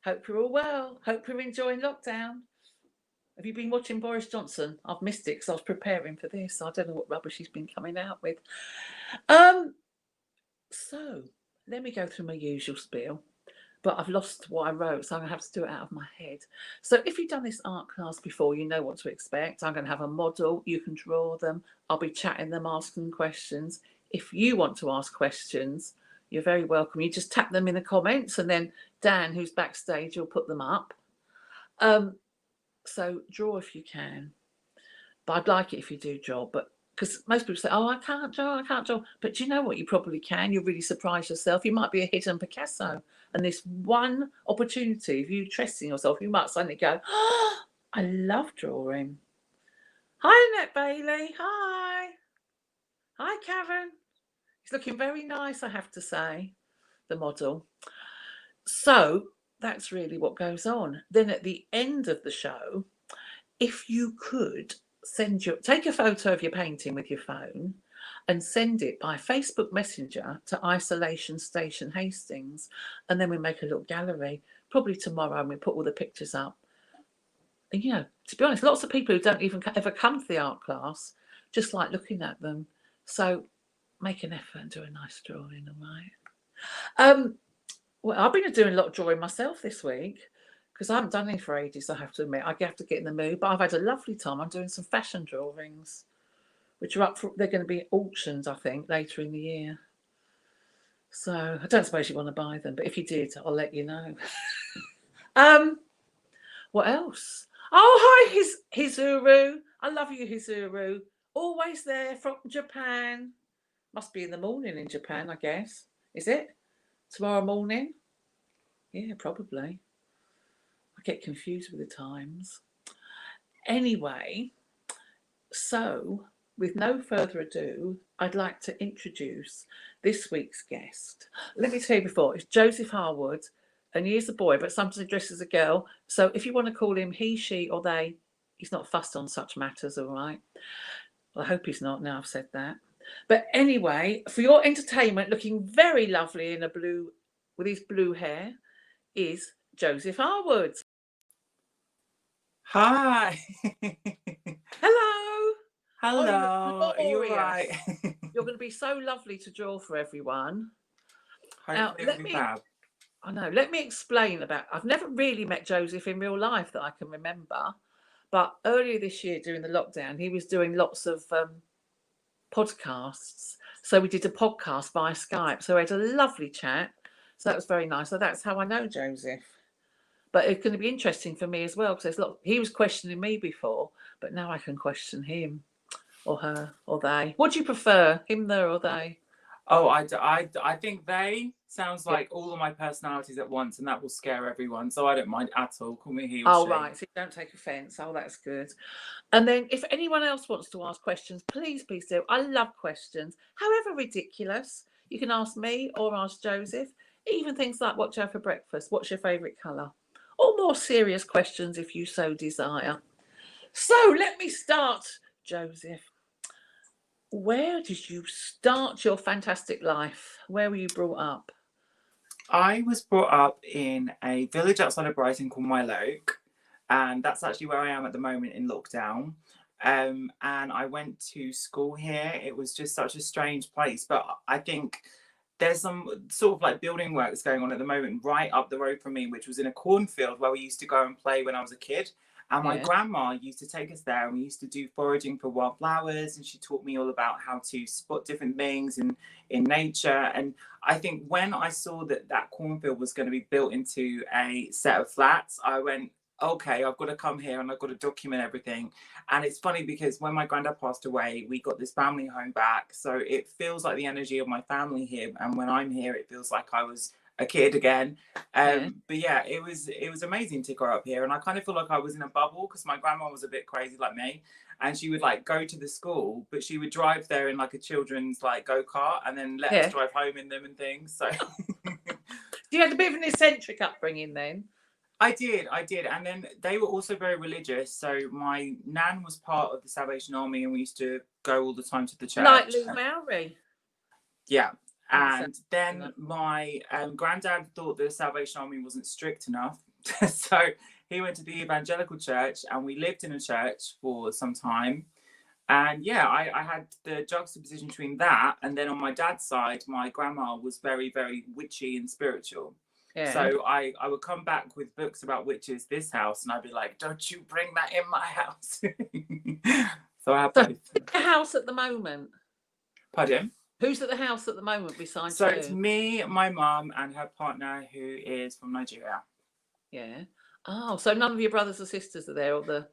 Hope you're all well. Hope you're enjoying lockdown. Have you been watching Boris Johnson? I've missed it because I was preparing for this. I don't know what rubbish he's been coming out with. Um, so let me go through my usual spiel. But I've lost what I wrote, so I'm going to have to do it out of my head. So if you've done this art class before, you know what to expect. I'm going to have a model. You can draw them. I'll be chatting them, asking questions. If you want to ask questions, you're very welcome. You just tap them in the comments, and then Dan, who's backstage, will put them up. So draw if you can. But I'd like it if you do draw. But because most people say, "Oh, I can't draw, I can't draw." But do you know what? You probably can. You'll really surprise yourself. You might be a hidden Picasso. And this one opportunity of you trusting yourself, you might suddenly go, "Oh, I love drawing." Hi, Annette Bailey. Hi. Hi, Karen. He's looking very nice, I have to say, the model. So that's really what goes on. Then at the end of the show, if you could take a photo of your painting with your phone and send it by Facebook Messenger to Isolation Station Hastings, and then we make a little gallery probably tomorrow, and we put all the pictures up. And to be honest, lots of people who don't even ever come to the art class just like looking at them. So make an effort and do a nice drawing, all right? Well, I've been doing a lot of drawing myself this week because I haven't done any for ages, I have to admit. I have to get in the mood, but I've had a lovely time. I'm doing some fashion drawings, which are they're going to be auctioned, I think, later in the year. So I don't suppose you want to buy them, but if you did, I'll let you know. What else? Oh, hi, Hizuru. I love you, Hizuru. Always there from Japan. Must be in the morning in Japan, I guess. Is it? Tomorrow morning? Yeah, probably. I get confused with the times. Anyway, so with no further ado, I'd like to introduce this week's guest. Let me tell you before, it's Joseph Harwood, and he is a boy, but sometimes dressed as a girl. So if you want to call him he, she, or they, he's not fussed on such matters, all right? Well, I hope he's not, now I've said that. But anyway, for your entertainment, looking very lovely in a blue, with his blue hair, is Joseph Harwood. Hi. Hello. Hello. Are you all right? You're going to be so lovely to draw for everyone. Hopefully it'll be fab. I know. Let me explain about. I've never really met Joseph in real life that I can remember, but earlier this year during the lockdown, he was doing lots of podcasts. So we did a podcast via Skype. So we had a lovely chat. So that was very nice. So that's how I know Joseph. But it's going to be interesting for me as well because he was questioning me before, but now I can question him or her or they. What do you prefer, him, there, or they? Oh, I think they sounds like all of my personalities at once, and that will scare everyone. So I don't mind at all. Call me he or Oh, she. right. So don't take offence. Oh, that's good. And then if anyone else wants to ask questions, please do. I love questions, however ridiculous. You can ask me or ask Joseph. Even things like what do you have for breakfast? What's your favourite colour? Or more serious questions if you so desire. So let me start, Joseph. Where did you start your fantastic life? Where were you brought up? I was brought up in a village outside of Brighton called Myloke, and that's actually where I am at the moment in lockdown. And I went to school here. It was just such a strange place, but I think there's some sort of like building works going on at the moment right up the road from me, which was in a cornfield where we used to go and play when I was a kid. And my grandma used to take us there, and we used to do foraging for wildflowers, and she taught me all about how to spot different things in nature. And I think when I saw that cornfield was going to be built into a set of flats, I went, okay, I've got to come here and I've got to document everything. And it's funny because when my granddad passed away, we got this family home back. So it feels like the energy of my family here. And when I'm here, it feels like I was a kid again. But yeah, it was amazing to grow up here. And I kind of feel like I was in a bubble because my grandma was a bit crazy like me. And she would like go to the school, but she would drive there in like a children's like go-kart and then let us drive home in them and things. So you had a bit of an eccentric upbringing then. I did. And then they were also very religious. So my nan was part of the Salvation Army and we used to go all the time to the church. Like Lou Mowry. Yeah. And then my granddad thought the Salvation Army wasn't strict enough. So he went to the evangelical church, and we lived in a church for some time. And yeah, I had the juxtaposition between that, and then on my dad's side, my grandma was very, very witchy and spiritual. Yeah. So I would come back with books about witches this house, and I'd be like, don't you bring that in my house. So I have So both. the house at the moment. Pardon? Who's at the house at the moment besides So you? it's me, my mum, and her partner, who is from Nigeria. Yeah. Oh, so none of your brothers or sisters are there, or the?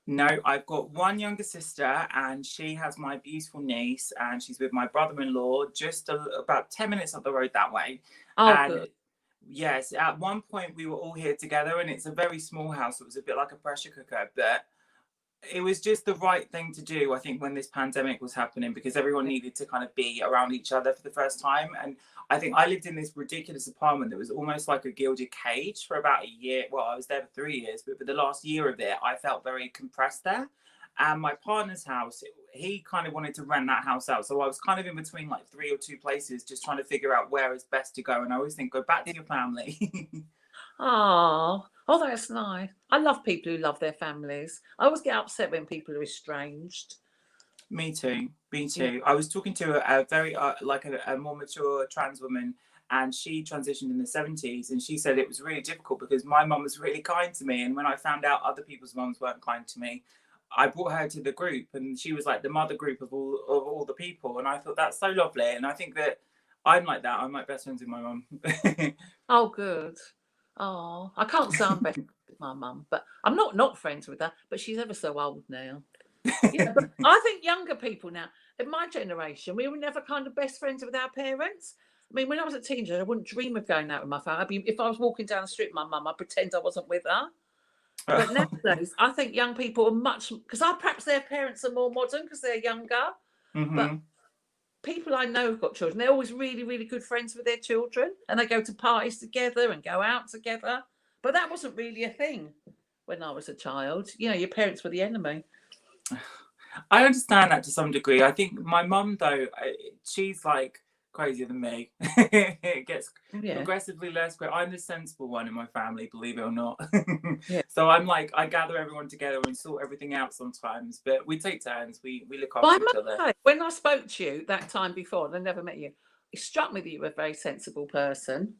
No, I've got one younger sister, and she has my beautiful niece, and she's with my brother-in-law just about 10 minutes up the road that way. Oh, And good. yes, at one point we were all here together, and it's a very small house. It was a bit like a pressure cooker, but it was just the right thing to do, I think, when this pandemic was happening, because everyone needed to kind of be around each other for the first time. And I think I lived in this ridiculous apartment that was almost like a gilded cage for about a year. Well, I was there for 3 years, but for the last year of it, I felt very compressed there. And my partner's house, he kind of wanted to rent that house out. So I was kind of in between like 3 or 2 places, just trying to figure out where is best to go. And I always think, go back to your family. Oh, oh, that's nice. I love people who love their families. I always get upset when people are estranged. Me too. Me Yeah. too. I was talking to a very like a more mature trans woman, and she transitioned in the 70s, and she said it was really difficult because my mum was really kind to me, and when I found out other people's mums weren't kind to me, I brought her to the group, and she was like the mother group of all the people, and I thought that's so lovely, and I think that I'm like that. I'm like best friends with my mum. Oh, good. Oh, I can't say I'm best with my mum, but I'm not friends with her. But she's ever so old now. Yeah, but I think younger people now, in my generation, we were never kind of best friends with our parents. I mean, when I was a teenager, I wouldn't dream of going out with my family. If I was walking down the street with my mum, I'd pretend I wasn't with her. But nowadays, I think young people are much because perhaps their parents are more modern because they're younger. But Hmm. people I know who've got children, they're always really, really good friends with their children, and they go to parties together and go out together. But that wasn't really a thing when I was a child. You know, your parents were the enemy. I understand that to some degree. I think my mum, though, she's like crazier than me. It gets Yeah, progressively less great. I'm the sensible one in my family, believe it or not. yeah. So I'm like, I gather everyone together and sort everything out sometimes, but we take turns. We look But I after each must other. say, when I spoke to you that time before, and I never met you, it struck me that you were a very sensible person.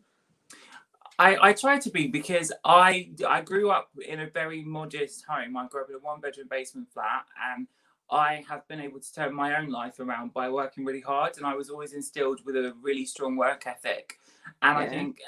I try to be because I grew up in a very modest home. I grew up in a one-bedroom basement flat, and I have been able to turn my own life around by working really hard. And I was always instilled with a really strong work ethic. And I Yeah, think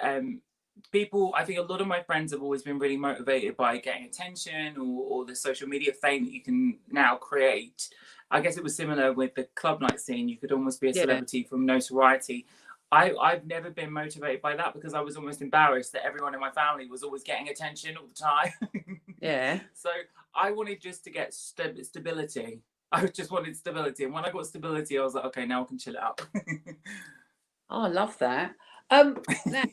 I think a lot of my friends have always been really motivated by getting attention or the social media fame that you can now create. I guess it was similar with the club night scene. You could almost be a yeah, celebrity from notoriety. I've never been motivated by that because I was almost embarrassed that everyone in my family was always getting attention all the time. yeah. So I wanted just to get stability. I just wanted stability. And when I got stability, I was like, okay, now I can chill out. Oh, I love that. Now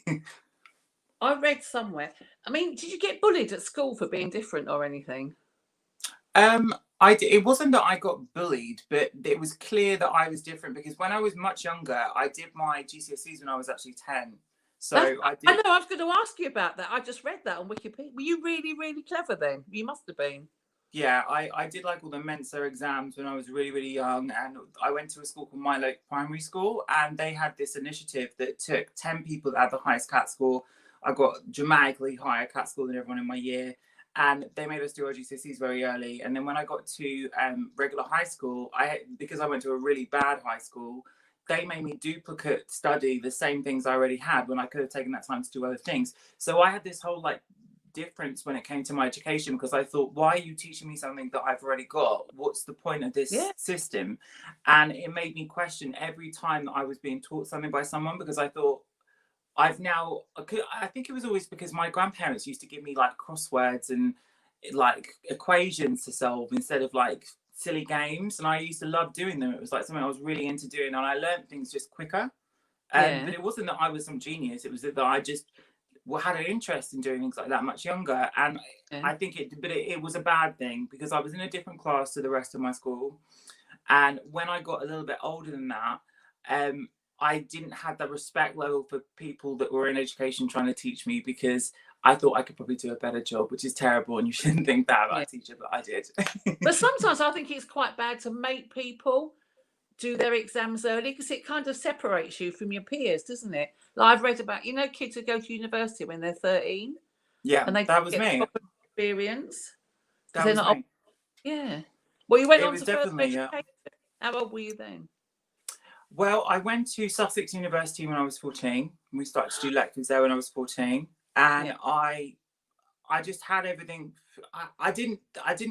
I read somewhere. I mean, did you get bullied at school for being different or anything? It wasn't that I got bullied, but it was clear that I was different because when I was much younger, I did my GCSEs when I was actually 10. That's, So I I did. know. I was going to ask you about that. I just read that on Wikipedia. Were you really, really clever then? You must have been. Yeah, I did like all the Mensa exams when I was really, really young. And I went to a school called Milo Primary School, and they had this initiative that took 10 people that had the highest CAT score. I got dramatically higher CAT score than everyone in my year. And they made us do our GCSEs very early. And then when I got to regular high school, because I went to a really bad high school, they made me duplicate study the same things I already had when I could have taken that time to do other things. So I had this whole like difference when it came to my education because I thought, why are you teaching me something that I've already got? What's the point of this Yeah, system? And it made me question every time that I was being taught something by someone because I thought, I think it was always because my grandparents used to give me like crosswords and like equations to solve instead of like silly games. And I used to love doing them. It was like something I was really into doing. And I learned things just quicker. yeah, But it wasn't that I was some genius. It was that I just had an interest in doing things like that much younger. And yeah. I think it was a bad thing because I was in a different class to the rest of my school. And when I got a little bit older than that, um, I didn't have the respect level for people that were in education trying to teach me, because I thought I could probably do a better job, which is terrible, and you shouldn't think that about Yeah. a teacher, but I did. But sometimes I think it's quite bad to make people do their exams early, because it kind of separates you from your peers, doesn't it? Like I've read about, kids who go to university when they're 13 Yeah, and they that was get the me. proper experience because That they're was not old. me. Yeah. Well, you went It on was to further definitely, yeah. education. How old were you then? Well, I went to Sussex University when I was 14. We started to do lectures there when I was 14. And Yeah. I just had everything. I didn't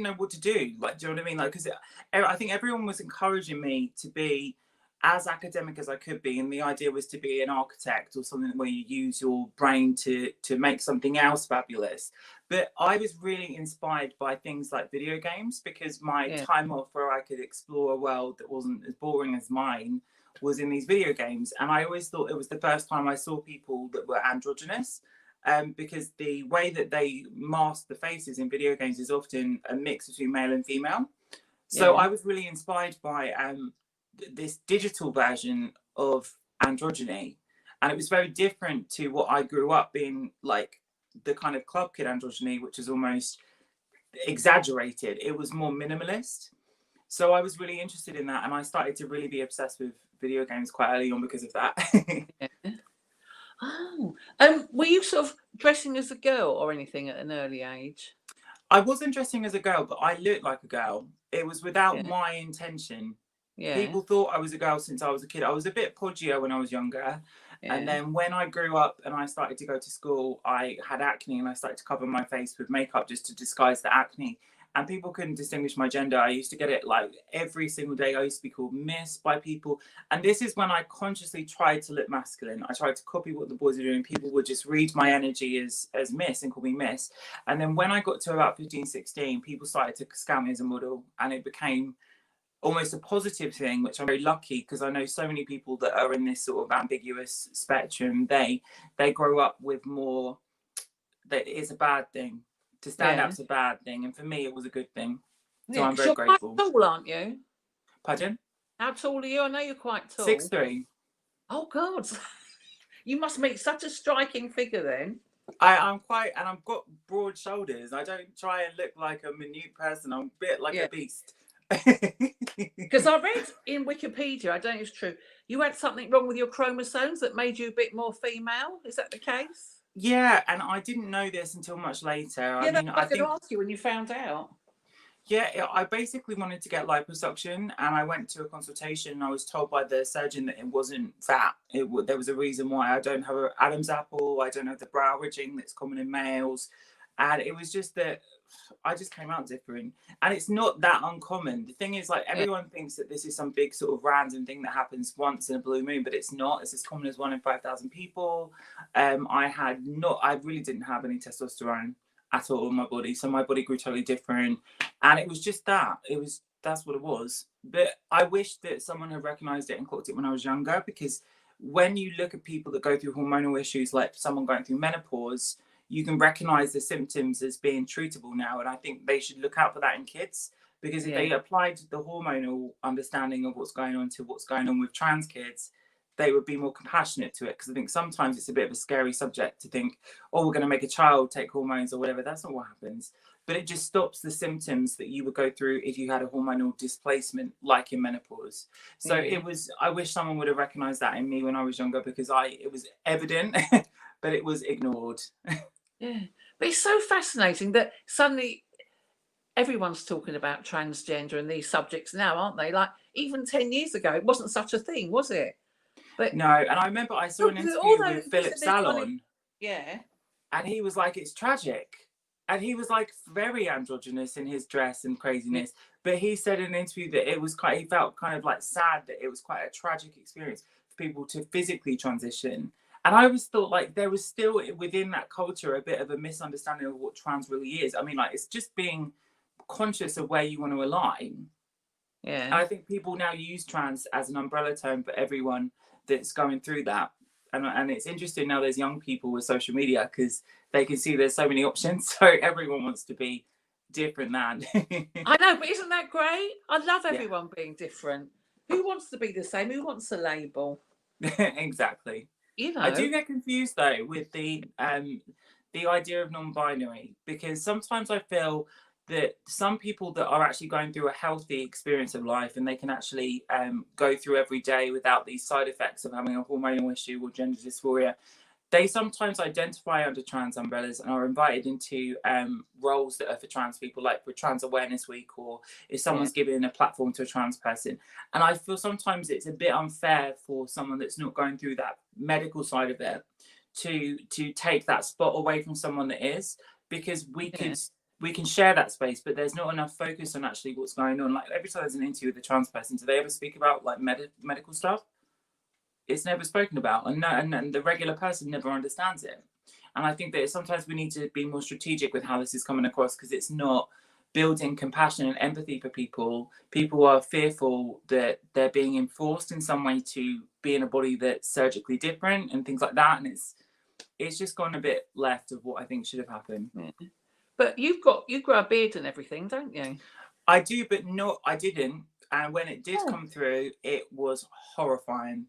know what to do. Like, do you know what I mean? Like, because I think everyone was encouraging me to be as academic as I could be, and the idea was to be an architect or something where you use your brain to make something else fabulous. But I was really inspired by things like video games, because my Yeah. time off where I could explore a world that wasn't as boring as mine was in these video games. And I always thought it was the first time I saw people that were androgynous, because the way that they mask the faces in video games is often a mix between male and female. So Yeah. I was really inspired by this digital version of androgyny. And it was very different to what I grew up in, like the kind of club kid androgyny, which is almost exaggerated. It was more minimalist. So I was really interested in that, and I started to really be obsessed with video games quite early on because of that. Yeah. Oh. Were you sort of dressing as a girl or anything at an early age? I wasn't dressing as a girl, but I looked like a girl. It was without Yeah. my intention. Yeah. People thought I was a girl since I was a kid. I was a bit podgier when I was younger. And Yeah. then when I grew up and I started to go to school, I had acne, and I started to cover my face with makeup just to disguise the acne. And people couldn't distinguish my gender. I used to get it like every single day. I used to be called Miss by people. And this is when I consciously tried to look masculine. I tried to copy what the boys were doing. People would just read my energy as Miss and call me Miss. And then when I got to about 15, 16, people started to scout me as a model, and it became almost a positive thing, which I'm very lucky, because I know so many people that are in this sort of ambiguous spectrum. They grow up with more that it's a bad thing. To stand Yeah. out's a bad thing, and for me, it was a good thing. So Yeah. I'm 'Cause very you're quite grateful. tall, aren't you? Pardon? How tall are you? I know you're quite tall. 6'3". Oh God. You must make such a striking figure then. I'm quite, and I've got broad shoulders. I don't try and look like a minute person. I'm a bit like Yeah. a beast. Because I read in Wikipedia, I don't know if it's true, you had something wrong with your chromosomes that made you a bit more female. Is that the case? Yeah, and I didn't know this until much later. I Yeah, that's mean, what I I was going to think, ask you when you found out. yeah, I basically wanted to get liposuction, and I went to a consultation, and I was told by the surgeon that it wasn't fat. There was a reason why I don't have an Adam's apple, I don't have the brow ridging that's common in males, and it was just that I just came out different. And it's not that uncommon. The thing is, like, Yeah. everyone thinks that this is some big sort of random thing that happens once in a blue moon, but it's not. It's as common as 1 in 5,000 people. I really didn't have any testosterone at all in my body, so my body grew totally different, and it was just that's what it was. But I wish that someone had recognized it and clocked it when I was younger, because when you look at people that go through hormonal issues, like someone going through menopause, you can recognize the symptoms as being treatable now. And I think they should look out for that in kids, because if Yeah. they applied the hormonal understanding of what's going on to what's going on with trans kids, they would be more compassionate to it. Because I think sometimes it's a bit of a scary subject to think, oh, we're going to make a child take hormones or whatever. That's not what happens. But it just stops the symptoms that you would go through if you had a hormonal displacement, like in menopause. So Yeah. I wish someone would have recognized that in me when I was younger, because it was evident, but it was ignored. Yeah. But it's so fascinating that suddenly everyone's talking about transgender and these subjects now, aren't they? Like even 10 years ago, it wasn't such a thing, was it? But No, and I remember I saw an interview although with you Philip said there's one Salon, yeah. and he was like, it's tragic. And he was like very androgynous in his dress and Yeah. craziness. But he said in an interview that he felt kind of like sad that it was quite a tragic experience for people to physically transition. And I always thought like there was still within that culture a bit of a misunderstanding of what trans really is. I mean, like, it's just being conscious of where you want to align. Yeah. And I think people now use trans as an umbrella term for everyone that's going through that. And it's interesting now there's young people with social media, because they can see there's so many options. So everyone wants to be different than. I know, but isn't that great? I love Yeah. everyone being different. Who wants to be the same? Who wants a label? Exactly. You I do know, get confused though with the idea of non-binary, because sometimes I feel that some people that are actually going through a healthy experience of life, and they can actually go through every day without these side effects of having a hormonal issue or gender dysphoria, they sometimes identify under trans umbrellas and are invited into roles that are for trans people, like for Trans Awareness Week, or if yeah, someone's giving a platform to a trans person. And I feel sometimes it's a bit unfair for someone that's not going through that medical side of it to take that spot away from someone that is, because yeah. we can share that space, but there's not enough focus on actually what's going on. Like every time there's an interview with a trans person, do they ever speak about like medical stuff? It's never spoken about, and, no, and the regular person never understands it. And I think that sometimes we need to be more strategic with how this is coming across, because it's not building compassion and empathy for people. People are fearful that they're being enforced in some way to be in a body that's surgically different and things like that. And it's just gone a bit left of what I think should have happened. Yeah. But you grow a beard and everything, don't you? I do, but no, I didn't. And when it did Oh. come through, it was horrifying.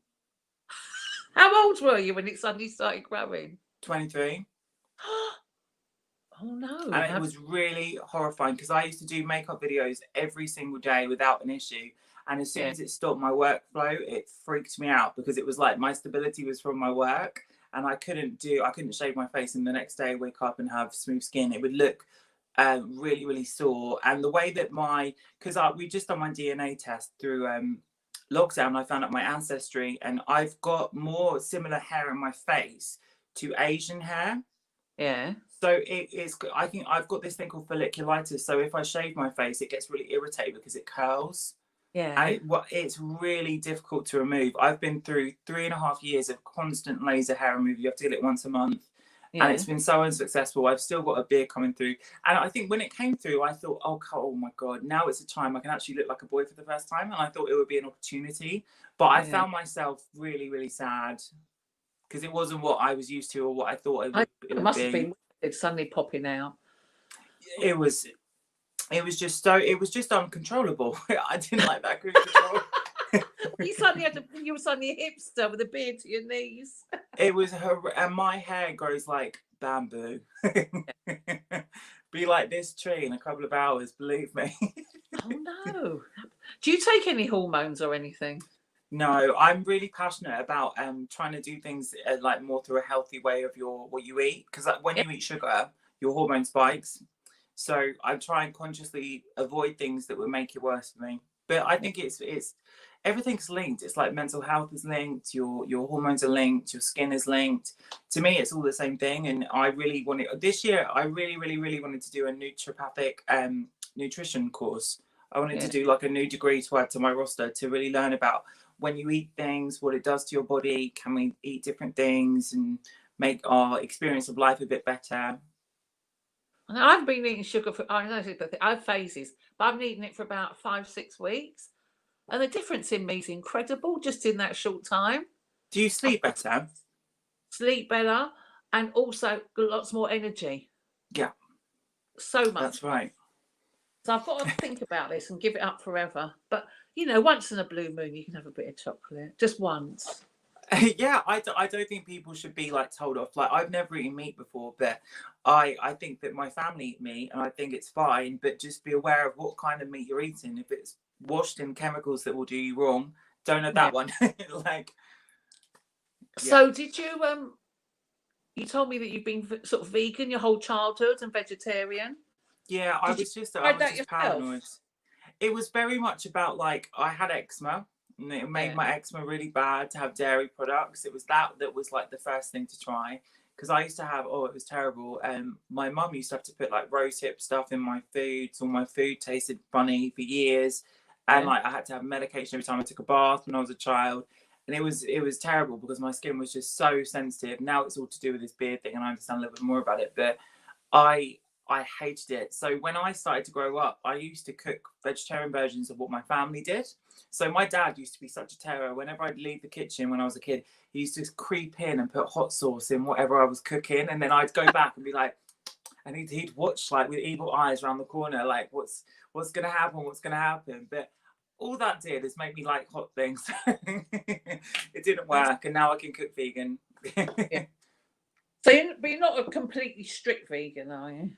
How old were you when it suddenly started growing? 23. Oh no! And it was really horrifying, because I used to do makeup videos every single day without an issue. And as soon Yeah, as it stopped my workflow, it freaked me out, because it was like my stability was from my work, and I couldn't shave my face and the next day wake up and have smooth skin. It would look really, really sore. And the way that because we just done my DNA test through lockdown, I found out my ancestry, and I've got more similar hair in my face to Asian hair. yeah, So it's, I think I've got this thing called folliculitis. So if I shave my face, it gets really irritated because it curls, and yeah, it's really difficult to remove. I've been through 3.5 years of constant laser hair removal. You have to get it once a month, and yeah, it's been so unsuccessful. I've still got a beard coming through, and I think when it came through, I thought, oh my god, now it's a time I can actually look like a boy for the first time, and I thought it would be an opportunity. But I yeah. found myself really, really sad, because it wasn't what I was used to or what I thought it It would must have be. been weird suddenly popping out. It was it was just uncontrollable. I didn't like that cruise control. You were suddenly a hipster with a beard to your knees. It was her, and my hair grows like bamboo. Be like this tree in a couple of hours, believe me. Oh no! Do you take any hormones or anything? No, I'm really passionate about trying to do things like more through a healthy way of what you eat, because like, when Yeah, you eat sugar, your hormone spikes. So I try and consciously avoid things that would make it worse for me. But I yeah. think it's everything's linked. It's like mental health is linked, your hormones are linked, your skin is linked. To me, it's all the same thing. And I really wanted this year. I really, really, really wanted to do a naturopathic nutrition course. I wanted to Yeah. do like a new degree to add to my roster, to really learn about when you eat things, what it does to your body. Can we eat different things and make our experience of life a bit better? And I've been eating sugar for I know I have phases, but I've been eating it for about 5, 6 weeks, and the difference in me is incredible just in that short time. Do you I sleep better? sleep better and also got lots more energy. Yeah, So much. that's right. So I've got to think about this and give it up forever. But once in a blue moon, you can have a bit of chocolate, just once. Yeah, I don't think people should be like told off. Like I've never eaten meat before, but I think that my family eat meat, and I think it's fine. But just be aware of what kind of meat you're eating. If it's washed in chemicals that will do you wrong, don't have Yeah. that one. Like, yeah, So did you? You told me that you've been sort of vegan your whole childhood and vegetarian. yeah. Did you I try was that just yourself? paranoid. It was very much about like I had eczema, and it made Yeah. my eczema really bad to have dairy products. It was that was like the first thing to try, because I used to have, it was terrible. My mum used to have to put like rose hip stuff in my food, so my food tasted funny for years, and Yeah. like I had to have medication every time I took a bath when I was a child. And it was terrible, because my skin was just so sensitive. Now it's all to do with this beard thing, and I understand a little bit more about it. But I I hated it. So when I started to grow up, I used to cook vegetarian versions of what my family did. So my dad used to be such a terror. Whenever I'd leave the kitchen when I was a kid, he used to creep in and put hot sauce in whatever I was cooking, and then I'd go back and be like, and he'd watch like with evil eyes around the corner, like what's gonna happen, what's gonna happen. But all that did is make me like hot things. It didn't work, and now I can cook vegan. Yeah. So, but you're not a completely strict vegan, are you?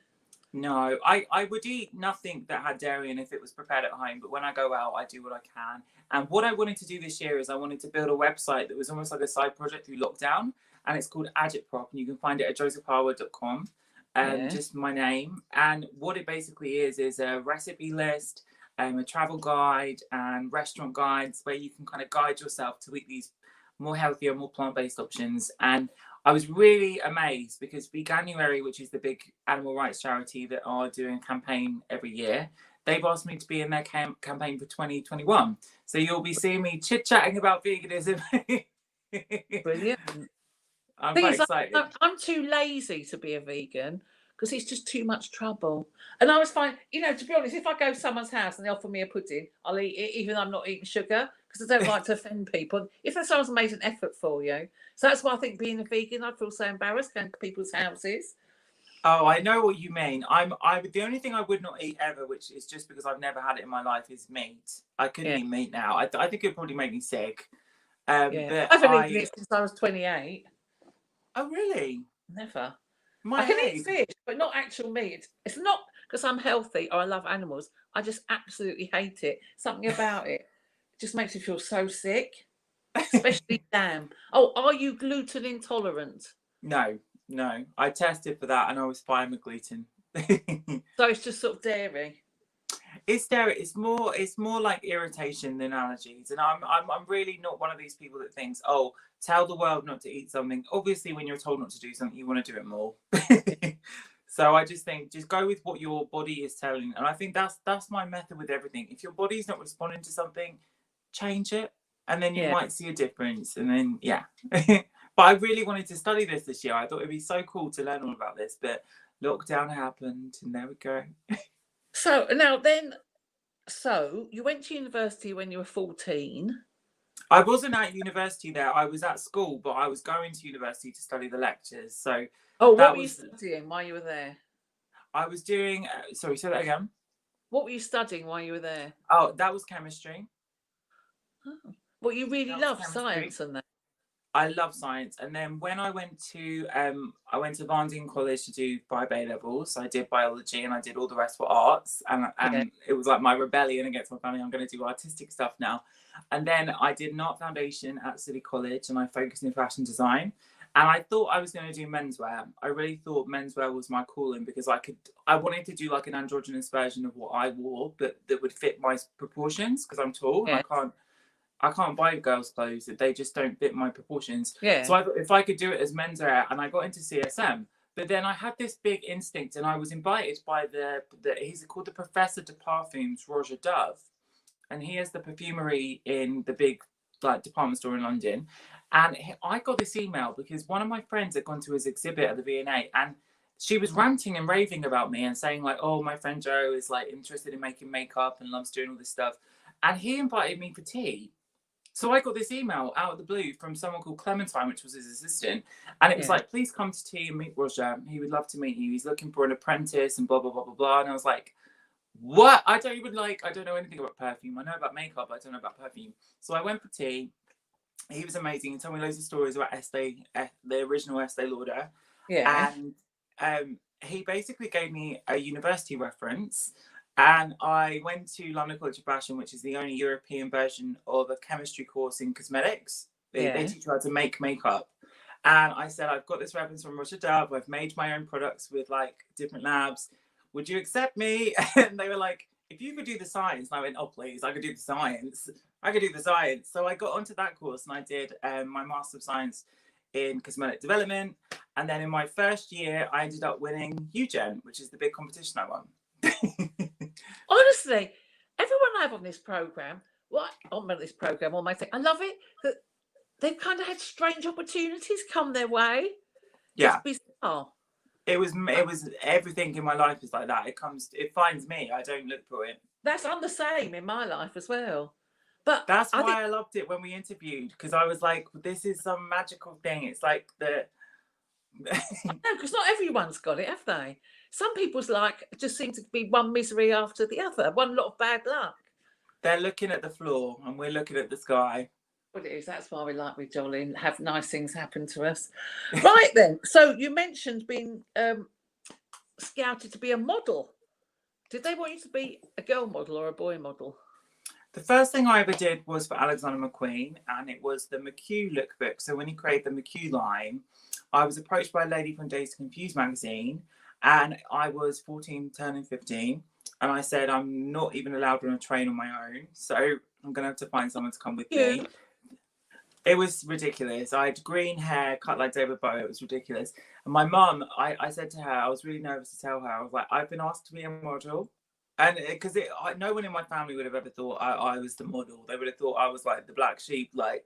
No, I would eat nothing that had dairy in if it was prepared at home. But when I go out, I do what I can. And what I wanted to do this year is I wanted to build a website that was almost like a side project through lockdown. And it's called Agitprop, and you can find it at josephharwood.com. Yeah. Just my name. And what it basically is a recipe list, a travel guide, and restaurant guides where you can kind of guide yourself to eat these more healthier, more plant-based options. And I was really amazed because Veganuary, which is the big animal rights charity that are doing a campaign every year, they've asked me to be in their campaign for 2021. So you'll be seeing me chit-chatting about veganism. Brilliant. I'm Thing quite is, excited. I'm too lazy to be a vegan because it's just too much trouble. And I was fine, to be honest, if I go to someone's house and they offer me a pudding, I'll eat it, even though I'm not eating sugar, because I don't like to offend people. If someone's made an effort for you. So that's why I think being a vegan, I feel so embarrassed going to people's houses. Oh, I know what you mean. I the only thing I would not eat ever, which is just because I've never had it in my life, is meat. I couldn't Yeah. eat meat now. I think it'd probably make me sick. Yeah. But I haven't eaten it since I was 28. Oh, really? Never. My I can age. eat fish, but not actual meat. It's not because I'm healthy or I love animals. I just absolutely hate it. Something about it just makes me feel so sick, especially lamb. Oh, are you gluten intolerant? No, no. I tested for that and I was fine with gluten. So it's just sort of dairy. It's dairy. It's more like irritation than allergies. And I'm really not one of these people that thinks, oh, tell the world not to eat something. Obviously, when you're told not to do something, you want to do it more. So I just think just go with what your body is telling. And I think that's my method with everything. If your body's not responding to something, change it. And then you Yeah. might see a difference. And then yeah. But I really wanted to study this year. I thought it'd be so cool to learn all about this. But lockdown happened and there we go. So now then, so you went to university when you were 14. I wasn't at university there. I was at school, but I was going to university to study the lectures. So Oh, what that were you was, studying while you were there? I was doing, sorry, say that again. What were you studying while you were there? Oh, that was chemistry. Oh. Well, you really That was love chemistry. science and that. I love science. And then when I went to Varndean College to do 5A levels, I did biology and I did all the rest for arts. And Yeah. it was like my rebellion against my family. I'm going to do artistic stuff now. And then I did an art foundation at City College and I focused in fashion design. And I thought I was going to do menswear. I really thought menswear was my calling because I wanted to do like an androgynous version of what I wore, but that would fit my proportions because I'm tall and Yeah. I can't buy girls' clothes. They just don't fit my proportions. Yeah. So I thought if I could do it as menswear, and I got into CSM. But then I had this big instinct, and I was invited by he's called the Professor de Parfums, Roger Dove, and he has the perfumery in the big like department store in London. And I got this email because one of my friends had gone to his exhibit at the V&A, and she was ranting and raving about me and saying like, oh, my friend Joe is like interested in making makeup and loves doing all this stuff. And he invited me for tea. So I got this email out of the blue from someone called Clementine, which was his assistant. And it was like, please come to tea and meet Roger. He would love to meet you. He's looking for an apprentice and blah, blah, blah, blah, blah. And I was like, what? I don't know anything about perfume. I know about makeup. I don't know about perfume. So I went for tea. He was amazing. He told me loads of stories about the original Estee Lauder. Yeah. And he basically gave me a university reference. And I went to London College of Fashion, which is the only European version of a chemistry course in cosmetics. They teach you how to make makeup. And I said, I've got this reference from Roger Dove. I've made my own products with like different labs. Would you accept me? And they were like, if you could do the science. And I went, oh, please, I could do the science. I could do the science. So I got onto that course and I did my Master of Science in Cosmetic Development. And then in my first year, I ended up winning UGen, which is the big competition I won. Honestly, everyone I have on this program, on my thing, I love it that they've kind of had strange opportunities come their way. Yeah, it's bizarre. It was everything in my life is like that. It finds me. I don't look for it. I'm the same in my life as well. But that's why I loved it when we interviewed, because I was like, this is some magical thing. It's like the. No, because not everyone's got it, have they? Some people's just seem to be one misery after the other, one lot of bad luck. They're looking at the floor and we're looking at the sky. Well, it is. That's why we like with Jolly and have nice things happen to us. Right then. So you mentioned being scouted to be a model. Did they want you to be a girl model or a boy model? The first thing I ever did was for Alexander McQueen, and it was the McHugh lookbook. So when he created the McHugh line, I was approached by a lady from Days to Confuse magazine, and I was 14, turning 15. And I said, I'm not even allowed on a train on my own, so I'm going to have to find someone to come with me. It was ridiculous. I had green hair, cut like David Bowie. It was ridiculous. And my mum, I said to her, I was really nervous to tell her, I was like, I've been asked to be a model. And because no one in my family would have ever thought I was the model. They would have thought I was like the black sheep, like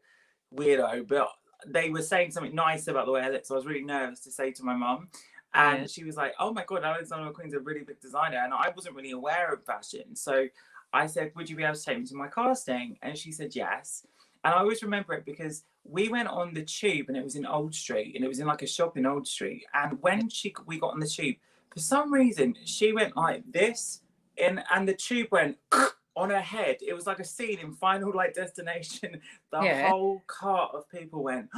weirdo. But they were saying something nice about the way I looked. So I was really nervous to say to my mum. And she was like, oh my God, Alexander McQueen's a really big designer. And I wasn't really aware of fashion. So I said, would you be able to take me to my casting? And she said, yes. And I always remember it because we went on the tube and it was in Old Street and it was in like a shop in Old Street. And when we got on the tube, for some reason, she went like this and the tube went on her head. It was like a scene in Final like Destination. The whole cart of people went,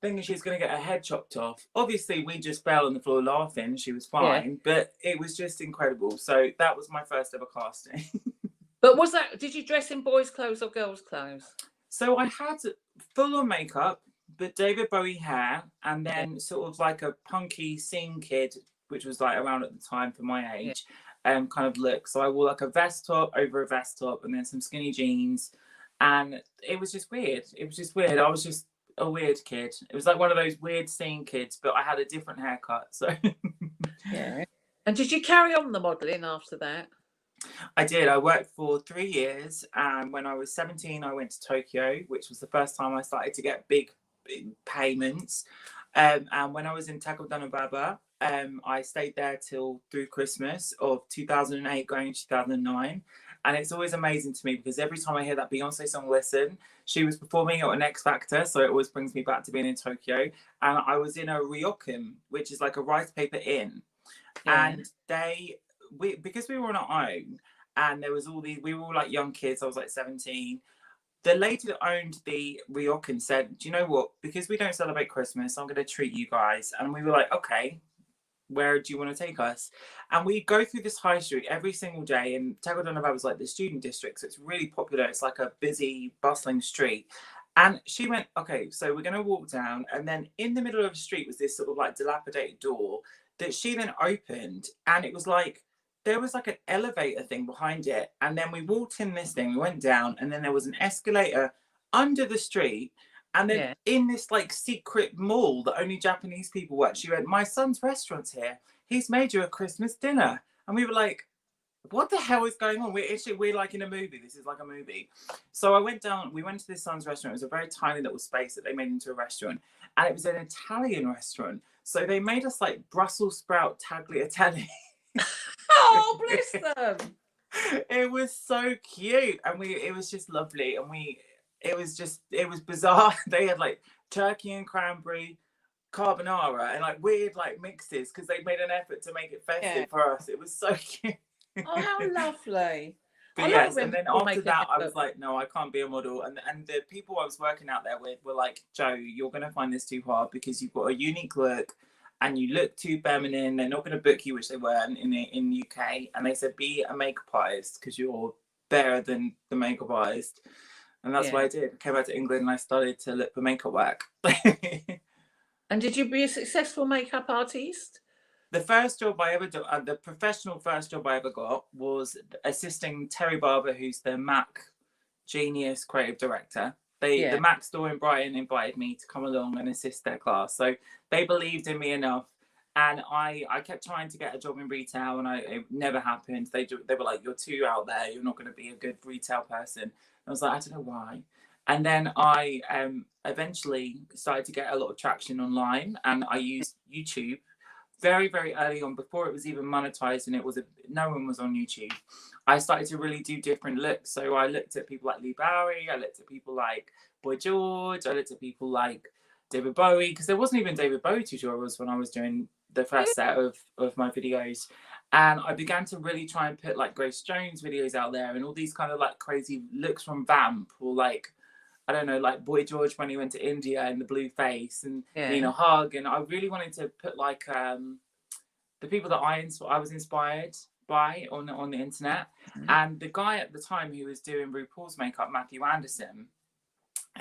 thinking she was going to get her head chopped off. Obviously, we just fell on the floor laughing. She was fine, but it was just incredible. So that was my first ever casting. But did you dress in boys' clothes or girls' clothes? So I had full on makeup, but David Bowie hair, and then sort of like a punky scene kid, which was like around at the time for my age, kind of look. So I wore like a vest top over a vest top and then some skinny jeans. And it was just weird. It was just weird. I was just a weird kid. It was like one of those weird scene kids, but I had a different haircut. So yeah. And did you carry on the modelling after that? I did. I worked for 3 years, and when I was 17, I went to Tokyo, which was the first time I started to get big payments. And when I was in Takodana, I stayed there through Christmas of 2008, going to 2009. And it's always amazing to me because every time I hear that Beyonce song, Listen, she was performing at an X Factor, so it always brings me back to being in Tokyo. And I was in a ryokan, which is like a rice paper inn. And because we were on our own and there was we were all like young kids, I was like 17. The lady that owned the ryokan said, do you know what, because we don't celebrate Christmas, I'm going to treat you guys. And we were like, okay, where do you want to take us? And we go through this high street every single day, and Takodana was like the student district, so it's really popular. It's like a busy, bustling street. And she went, okay, so we're going to walk down, and then in the middle of the street was this sort of like dilapidated door that she then opened, and it was like there was like an elevator thing behind it. And then we walked in this thing, we went down, and then there was an escalator under the street. And then in this like secret mall that only Japanese people work, she went, my son's restaurant's here. He's made you a Christmas dinner. And we were like, what the hell is going on? We're like in a movie. This is like a movie. So I went down, we went to this son's restaurant. It was a very tiny little space that they made into a restaurant. And it was an Italian restaurant. So they made us like Brussels sprout tagliatelle. Oh, bless them. It was so cute. And it was just lovely. And it was bizarre. They had like turkey and cranberry, carbonara, and like weird like mixes because they made an effort to make it festive for us. It was so cute. Oh, how lovely. But yes, and then after that, I was like, no, I can't be a model. And the people I was working out there with were like, Joe, you're going to find this too hard because you've got a unique look and you look too feminine. They're not going to book you, which they weren't in UK. And they said, be a makeup artist because you're better than the makeup artist. And that's what I did. I came back to England and I started to look for makeup work. And did you be a successful makeup artist? The first job I ever did, the professional first job I ever got was assisting Terry Barber, who's the MAC Genius creative director. The MAC store in Brighton invited me to come along and assist their class. So they believed in me enough. And I kept trying to get a job in retail and it never happened. They were like, you're too out there. You're not going to be a good retail person. I was like, I don't know why. And then I eventually started to get a lot of traction online, and I used YouTube very, very early on, before it was even monetized, and no one was on YouTube. I started to really do different looks. So I looked at people like Lee Bowery, I looked at people like Boy George, I looked at people like David Bowie, because there wasn't even David Bowie tutorials when I was doing the first set of my videos. And I began to really try and put like Grace Jones videos out there and all these kind of like crazy looks from Vamp, or like, I don't know, like Boy George when he went to India and the blue face, and Yeah. Nina Hug. And I really wanted to put like the people that I was inspired by on the internet. Mm. And the guy at the time who was doing RuPaul's makeup, Matthew Anderson,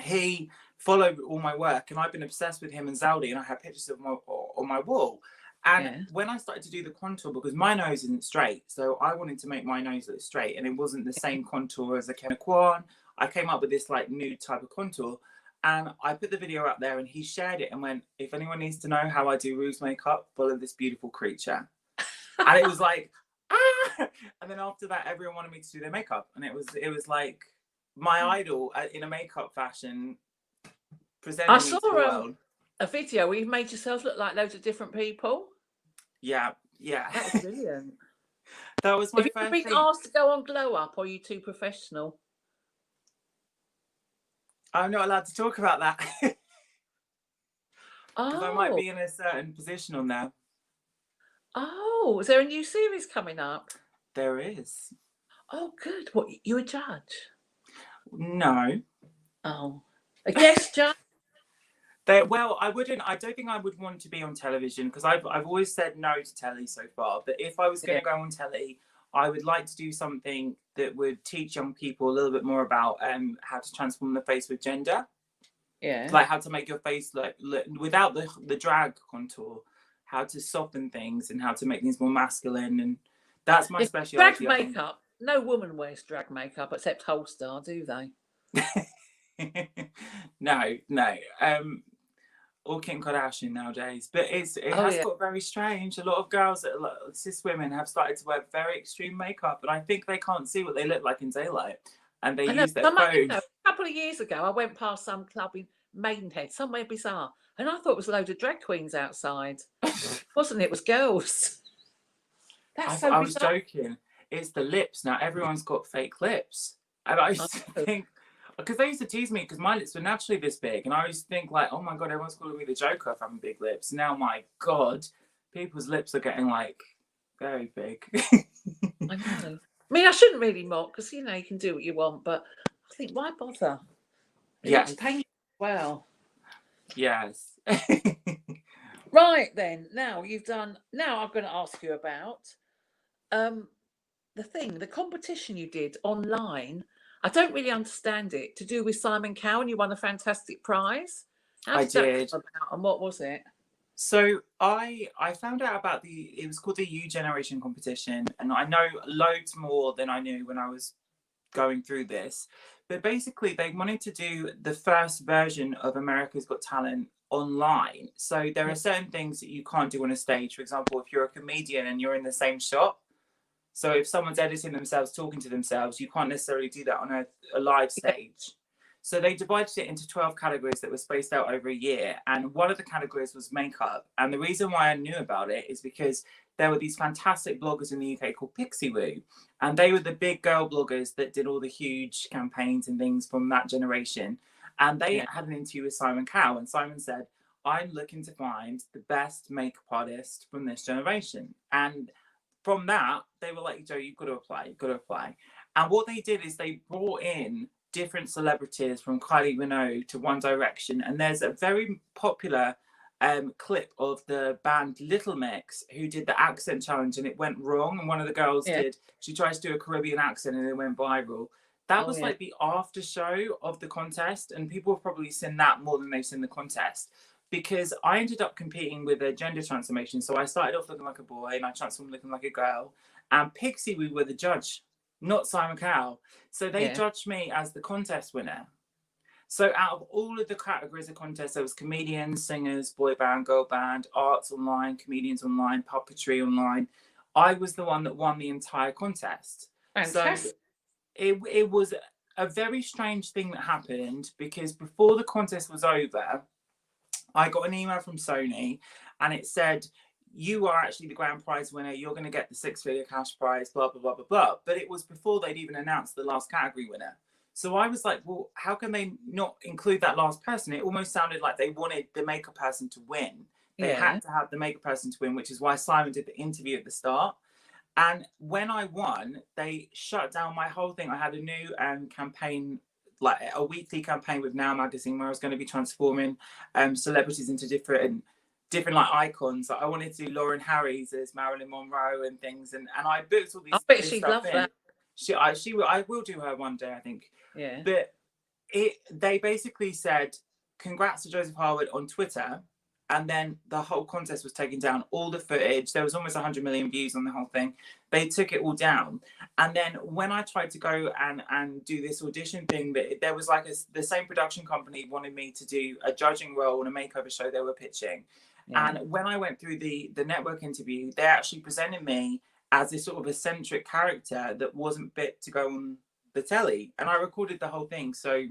he followed all my work, and I've been obsessed with him and Zaldi, and I have pictures of on my wall. And Yeah. when I started to do the contour, because my nose isn't straight, so I wanted to make my nose look straight, and it wasn't the same contour as a Kwan. I came up with this like nude type of contour, and I put the video out there, and he shared it and went, "If anyone needs to know how I do Rue's makeup, follow this beautiful creature." And it was like, ah! And then after that, everyone wanted me to do their makeup, and it was like my idol in a makeup fashion presenting I me saw to the world. a video where you made yourself look like loads of different people. Yeah. That was brilliant. That was my Have you first been thing. asked to go on Glow Up, or are you too professional? I'm not allowed to talk about that because I might Oh, be in a certain position on there. oh, is there a new series coming up? There is. Oh, good. What, you a judge? No. Oh, a guest judge? Well, I don't think I would want to be on television, because I've always said no to telly so far. But if I was going to go on telly, I would like to do something that would teach young people a little bit more about how to transform the face with gender. Yeah. Like how to make your face look without the drag contour, how to soften things and how to make things more masculine. And that's my speciality. Drag makeup. No woman wears drag makeup except Holstar, do they? No. Or Kim Kardashian nowadays, but it has got very strange. A lot of girls, cis women, have started to wear very extreme makeup, and I think they can't see what they look like in daylight, and they use their phone. A couple of years ago, I went past some club in Maidenhead, somewhere bizarre, and I thought it was a load of drag queens outside. Wasn't it? It was girls. That's so I was bizarre. joking. It's the lips now. Everyone's got fake lips, and I used to think, because they used to tease me because my lips were naturally this big, and I used to think like, oh my god, everyone's calling me the Joker for having big lips. Now, my god, people's lips are getting like very big. I know. I mean, I shouldn't really mock, because you can do what you want, but I think, why bother? It's painful. Well. Yes. Right then. Now you've done. Now I'm going to ask you about the competition you did online. I don't really understand it. To do with Simon Cowell, and you won a fantastic prize. How did that come about, and what was it? So I found out about it was called the U Generation competition, and I know loads more than I knew when I was going through this. But basically, they wanted to do the first version of America's Got Talent online. So there are certain things that you can't do on a stage. For example, if you're a comedian and you're in the same shot, so if someone's editing themselves, talking to themselves, you can't necessarily do that on a live stage. So they divided it into 12 categories that were spaced out over a year. And one of the categories was makeup. And the reason why I knew about it is because there were these fantastic bloggers in the UK called Pixie Woo. And they were the big girl bloggers that did all the huge campaigns and things from that generation. And they had an interview with Simon Cowell. And Simon said, I'm looking to find the best makeup artist from this generation. And from that, they were like, Joe, you've got to apply. And what they did is they brought in different celebrities from Kylie Minogue to One Direction. And there's a very popular clip of the band Little Mix who did the accent challenge, and it went wrong. And one of the girls she tried to do a Caribbean accent and it went viral. That was like the after show of the contest. And people have probably seen that more than they've seen the contest, because I ended up competing with a gender transformation. So I started off looking like a boy and I transformed looking like a girl. And Pixie Woo were the judge, not Simon Cowell. So they judged me as the contest winner. So out of all of the categories of contest, there was comedians, singers, boy band, girl band, arts online, comedians online, puppetry online. I was the one that won the entire contest. Fantastic. So it was a very strange thing that happened, because before the contest was over, I got an email from Sony and it said, you are actually the grand prize winner. You're going to get the 6-figure cash prize, blah, blah, blah, blah, blah. But it was before they'd even announced the last category winner. So I was like, well, how can they not include that last person? It almost sounded like they wanted the makeup person to win. They had to have the makeup person to win, which is why Simon did the interview at the start. And when I won, they shut down my whole thing. I had a new campaign, like a weekly campaign with Now magazine, where I was going to be transforming celebrities into different like icons. Like I wanted to do Lauren Harris as Marilyn Monroe and things, and I booked all I these bet this she'd stuff love in. that. I will do her one day, I think. Yeah. But they basically said congrats to Joseph Harwood on Twitter, and then the whole contest was taken down. All the footage, there was almost 100 million views on the whole thing. They took it all down. And then when I tried to go and do this audition thing, there was like the same production company wanted me to do a judging role on a makeover show they were pitching. Yeah. And when I went through the network interview, they actually presented me as this sort of eccentric character that wasn't fit to go on the telly. And I recorded the whole thing, so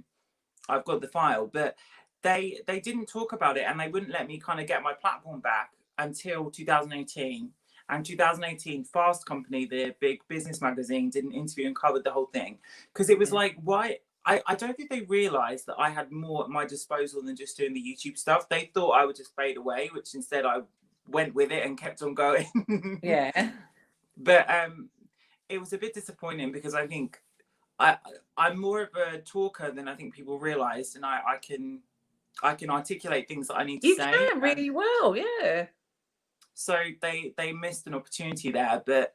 I've got the file. But they didn't talk about it, and they wouldn't let me kind of get my platform back until 2018. And 2018, Fast Company, the big business magazine, did an interview and covered the whole thing, because it was like, why? I don't think they realized that I had more at my disposal than just doing the YouTube stuff. They thought I would just fade away, which instead I went with it and kept on going. Yeah. But it was a bit disappointing, because I think I'm more of a talker than I think people realised, and I can articulate things that I need to say. You can really well, yeah. So they missed an opportunity there, but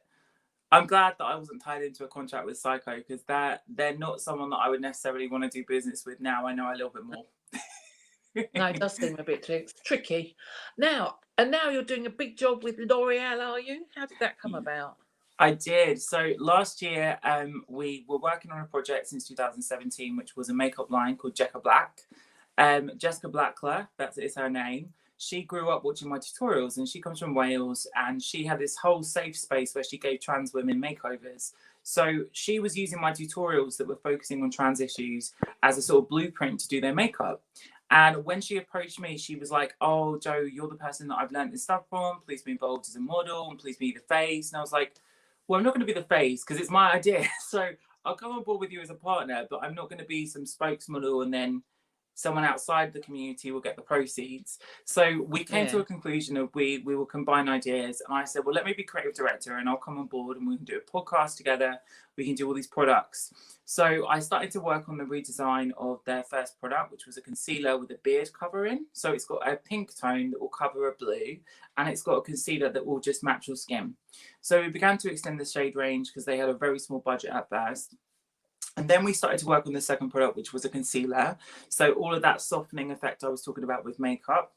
I'm glad that I wasn't tied into a contract with Psycho, because they're not someone that I would necessarily want to do business with now. I know a little bit more. No, it does seem a bit tricky. Now you're doing a big job with L'Oreal, are you? How did that come about? I did. So last year, we were working on a project since 2017, which was a makeup line called Jessica Black. Jessica Blackler, that is her name. She grew up watching my tutorials, and she comes from Wales, and she had this whole safe space where she gave trans women makeovers. So she was using my tutorials that were focusing on trans issues as a sort of blueprint to do their makeup. And when she approached me, she was like, oh, Joe, you're the person that I've learned this stuff from. Please be involved as a model, and please be the face. And I was like, well, I'm not going to be the face because it's my idea. So I'll come on board with you as a partner, but I'm not going to be some spokesmodel and then someone outside the community will get the proceeds. So we came to a conclusion of we will combine ideas. And I said, well, let me be creative director and I'll come on board and we can do a podcast together. We can do all these products. So I started to work on the redesign of their first product, which was a concealer with a beard covering. So it's got a pink tone that will cover a blue, and it's got a concealer that will just match your skin. So we began to extend the shade range because they had a very small budget at first. And then we started to work on the second product, which was a concealer. So all of that softening effect I was talking about with makeup.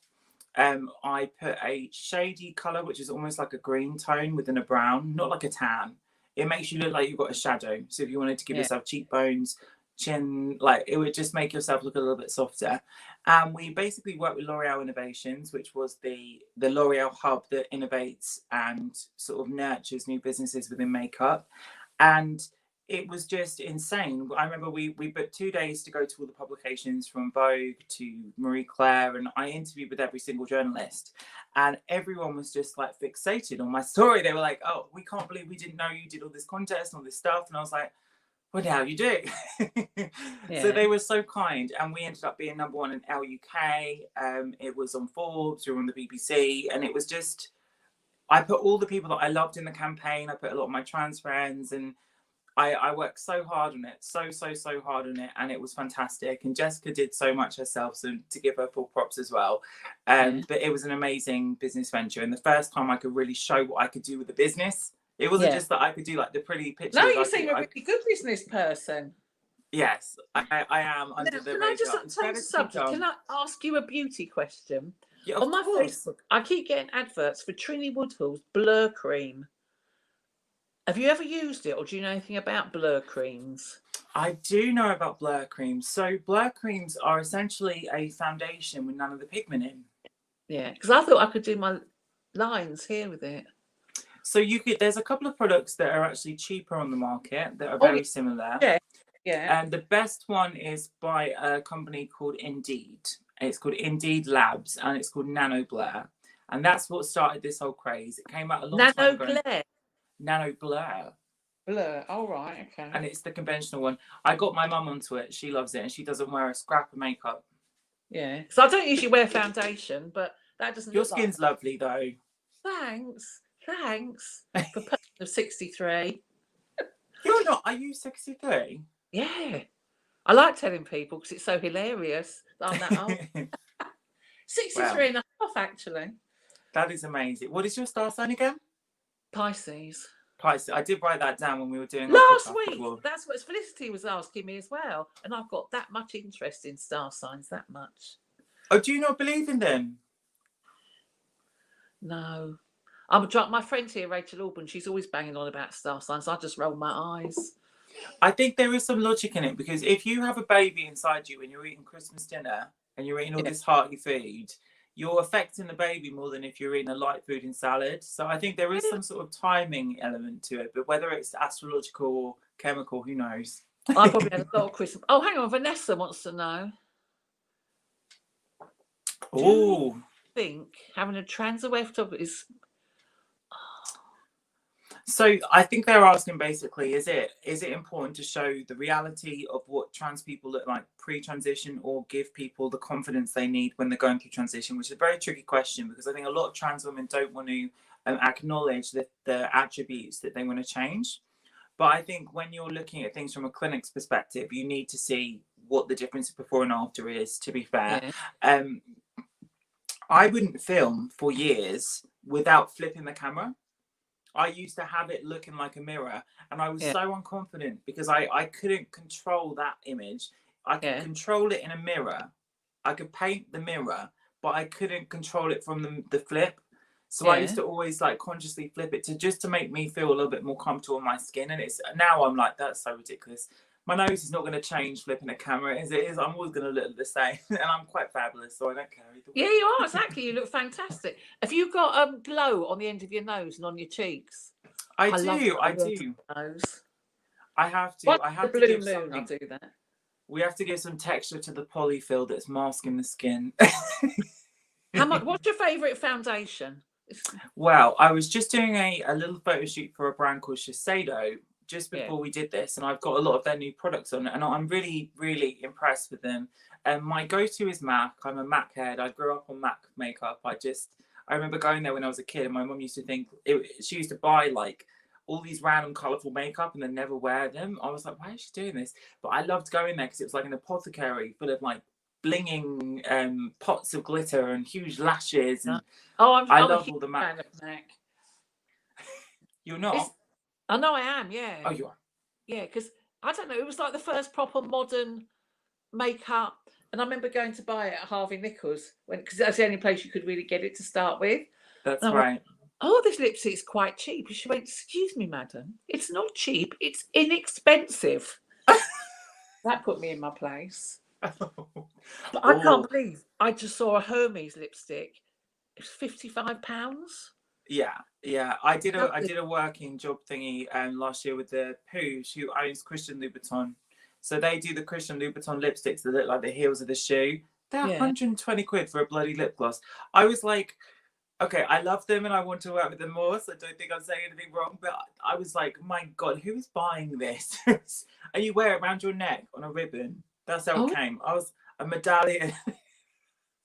I put a shady colour, which is almost like a green tone within a brown, not like a tan. It makes you look like you've got a shadow. So if you wanted to give yourself cheekbones, chin, like it would just make yourself look a little bit softer. And we basically worked with L'Oreal Innovations, which was the L'Oreal hub that innovates and sort of nurtures new businesses within makeup. And it was just insane. I remember we booked 2 days to go to all the publications, from Vogue to Marie Claire, and I interviewed with every single journalist, and everyone was just like fixated on my story. They were like, oh, we can't believe we didn't know you did all this contest and all this stuff. And I was like, well, now you do. So they were so kind, and we ended up being number one in LUK. It was on Forbes, we were on the BBC, and it was just, I put all the people that I loved in the campaign. I put a lot of my trans friends, and I worked so hard on it, so hard on it, and it was fantastic. And Jessica did so much herself, so to give her full props as well. But it was an amazing business venture, and the first time I could really show what I could do with the business. It wasn't just that I could do like the pretty pictures. No, you seem a really good business person. Yes, I am under the radar. Can I just change the subject? Can I ask you a beauty question? Yeah, on my Facebook, I keep getting adverts for Trinny Woodhull's Blur Cream. Have you ever used it, or do you know anything about Blur creams? I do know about Blur creams. So Blur creams are essentially a foundation with none of the pigment in. Yeah, because I thought I could do my lines here with it. So you could. There's a couple of products that are actually cheaper on the market that are very similar. Yeah. And the best one is by a company called Indeed. It's called Indeed Labs, and it's called Nano Blur. And that's what started this whole craze. It came out a long time ago. Nano Blur. Blur. Oh, right. Okay. And it's the conventional one. I got my mum onto it. She loves it, and she doesn't wear a scrap of makeup. Yeah. So I don't usually wear foundation, but that doesn't. Your skin's lovely, though. Thanks. Thanks for a person of 63. You're not. Are you 63? Yeah. I like telling people because it's so hilarious that I'm that old. 63 Wow, and a half, actually. that is amazing. What is your star sign again? Pisces. Pisces. I did write that down when we were doing our Last podcast week, before. that's what Felicity was asking me as well. And I've got that much interest in star signs, that much. Oh, do you not believe in them? No. My friend here, Rachel Auburn, she's always banging on about star signs. I just roll my eyes. I think there is some logic in it, because if you have a baby inside you and you're eating Christmas dinner and you're eating all this hearty food, you're affecting the baby more than if you're eating a light food and salad. So I think there is some sort of timing element to it, but whether it's astrological or chemical, who knows? I probably had a lot of Christmas. Oh, hang on. Vanessa wants to know. Do you think having a trans-OF is... So I think they're asking basically, is it important to show the reality of what trans people look like pre-transition, or give people the confidence they need when they're going through transition, which is a very tricky question, because I think a lot of trans women don't want to acknowledge the attributes that they want to change. But I think when you're looking at things from a clinic's perspective, you need to see what the difference before and after is, to be fair. Yeah. I wouldn't film for years without flipping the camera. I used to have it looking like a mirror, and I was so unconfident because I couldn't control that image. I could control it in a mirror. I could paint the mirror, but I couldn't control it from the flip. So I used to always like consciously flip it to make me feel a little bit more comfortable in my skin. And it's now I'm like, that's so ridiculous. My nose is not going to change flipping a camera as it is. I'm always going to look the same, and I'm quite fabulous, so I don't care either way. Yeah, you are, exactly. You look fantastic. Have you got glow on the end of your nose and on your cheeks? I do. Nose. I have to. I have to give moon, I do that. We have to give some texture to the polyfill that's masking the skin. What's your favourite foundation? Well, I was just doing a little photo shoot for a brand called Shiseido just before we did this, and I've got a lot of their new products on, and I'm really, really impressed with them. And my go-to is MAC. I'm a MAC head. I grew up on MAC makeup. I remember going there when I was a kid, and my mum used to think she used to buy like all these random colourful makeup and then never wear them. I was like, why is she doing this? But I loved going there because it was like an apothecary full of like blinging pots of glitter and huge lashes. And I love all the MAC. You're not? I know I am, yeah. Oh, you are? Yeah, because I don't know, it was like the first proper modern makeup. And I remember going to buy it at Harvey Nichols because that's the only place you could really get it to start with. That's right. Oh, this lipstick's quite cheap. And she went, excuse me, madam, it's not cheap, it's inexpensive. That put me in my place. But I can't believe I just saw a Hermes lipstick. It was £55. Yeah. I did a working job thingy last year with the Poos, who owns Christian Louboutin. So they do the Christian Louboutin lipsticks that look like the heels of the shoe. They're 120 quid for a bloody lip gloss. I was like, okay, I love them and I want to work with them more, so I don't think I'm saying anything wrong. But I was like, my God, who is buying this? And you wear it around your neck on a ribbon. That's how it came. I was a medallion.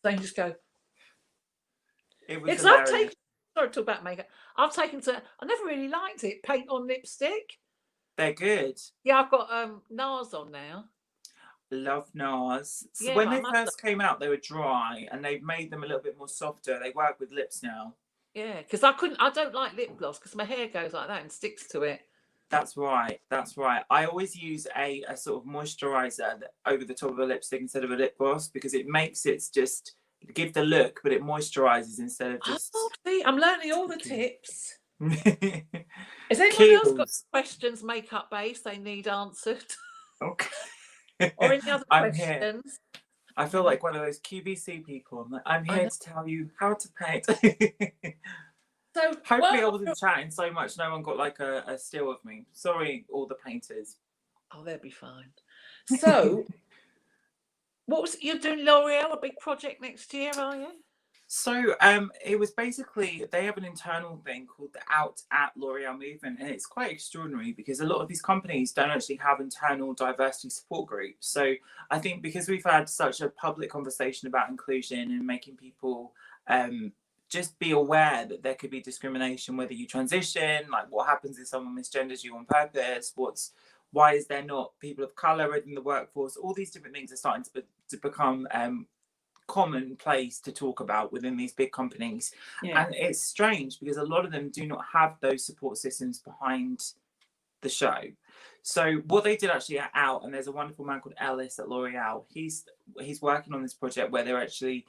So you just go. It was hilarious. Sorry to talk about makeup. I never really liked it. Paint on lipstick. They're good. Yeah, I've got NARS on now. Love NARS. So when they first came out, they were dry, and they've made them a little bit more softer. They work with lips now. Yeah, because I don't like lip gloss because my hair goes like that and sticks to it. That's right. I always use a sort of moisturizer over the top of a lipstick instead of a lip gloss, because it makes it just give the look, but it moisturizes instead of just... Oh, see, I'm learning all the tips. Has anyone else got questions makeup based they need answered? Okay. Or any other questions? I feel like one of those QVC people. I'm here to tell you how to paint. So hopefully I wasn't chatting so much no one got like a still of me. Sorry, all the painters. Oh, they'll be fine. So you're doing L'Oreal, a big project next year, are you? So it was basically, they have an internal thing called the Out at L'Oreal movement, and it's quite extraordinary because a lot of these companies don't actually have internal diversity support groups. So I think because we've had such a public conversation about inclusion and making people just be aware that there could be discrimination, whether you transition, like what happens if someone misgenders you on purpose, why is there not people of colour in the workforce? All these different things are starting to become commonplace to talk about within these big companies. Yeah. And it's strange because a lot of them do not have those support systems behind the show. So what they did actually out, and there's a wonderful man called Ellis at L'Oreal. He's working on this project where they're actually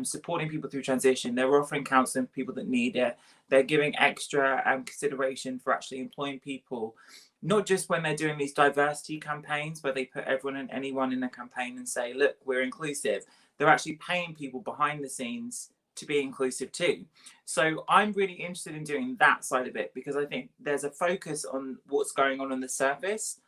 supporting people through transition. They're offering counselling for people that need it. They're giving extra consideration for actually employing people, not just when they're doing these diversity campaigns where they put everyone and anyone in a campaign and say, look, we're inclusive. They're actually paying people behind the scenes to be inclusive too. So I'm really interested in doing that side of it because I think there's a focus on what's going on the surface.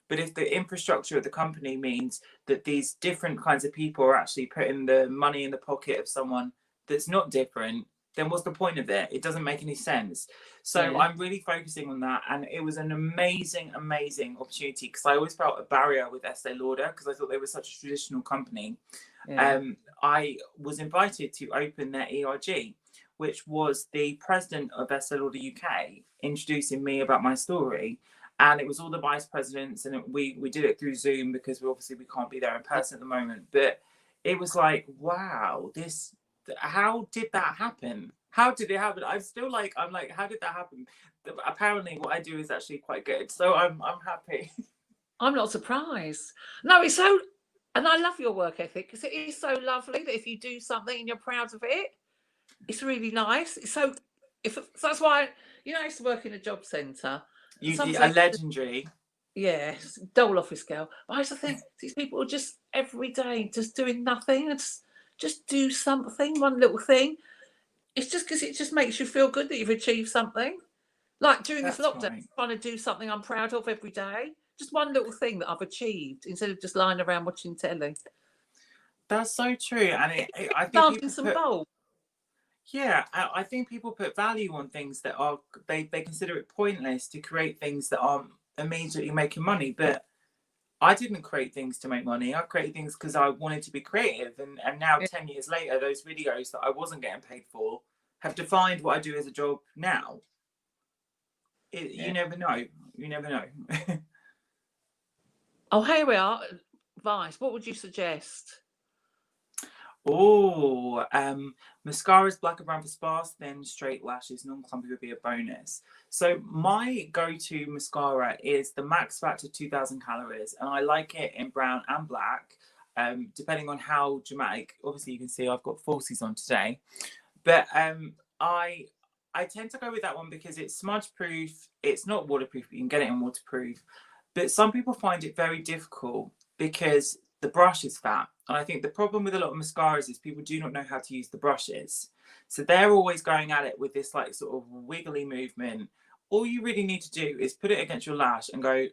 But if the infrastructure of the company means that these different kinds of people are actually putting the money in the pocket of someone that's not different, then what's the point of it? It doesn't make any sense. So I'm really focusing on that. And it was an amazing, amazing opportunity because I always felt a barrier with Estee Lauder because I thought they were such a traditional company. I was invited to open their ERG, which was the president of Estee Lauder UK introducing me about my story. And it was all the vice presidents, and we did it through Zoom because we can't be there in person at the moment. But it was like, wow, how did that happen? How did it happen? I'm like, how did that happen? Apparently what I do is actually quite good. So I'm happy. I'm not surprised. No, it's so, and I love your work ethic because it is so lovely that if you do something and you're proud of it, it's really nice. It's so, so that's why, I used to work in a job centre. You are legendary. Yes, dull office girl. But I used to think these people are just every day just doing nothing and just do something, one little thing. It's just because it just makes you feel good that you've achieved something. Like during this lockdown, trying to do something I'm proud of every day. Just one little thing that I've achieved instead of just lying around watching telly. That's so true, and I think dancing some bowls. Yeah, I think people put value on things that are they consider it pointless to create things that aren't immediately making money. But I didn't create things to make money. I created things because I wanted to be creative, and now 10 years later, those videos that I wasn't getting paid for have defined what I do as a job now. You never know. You never know. Oh, here we are. Advice. What would you suggest? Oh, mascara's black and brown for sparse, thin, straight lashes, non-clumpy would be a bonus. So my go-to mascara is the Max Factor 2000 calories, and I like it in brown and black, depending on how dramatic. Obviously, you can see I've got falsies on today, but I tend to go with that one because it's smudge-proof. It's not waterproof, but you can get it in waterproof. But some people find it very difficult because the brush is fat. And I think the problem with a lot of mascaras is people do not know how to use the brushes. So they're always going at it with this like sort of wiggly movement. All you really need to do is put it against your lash and go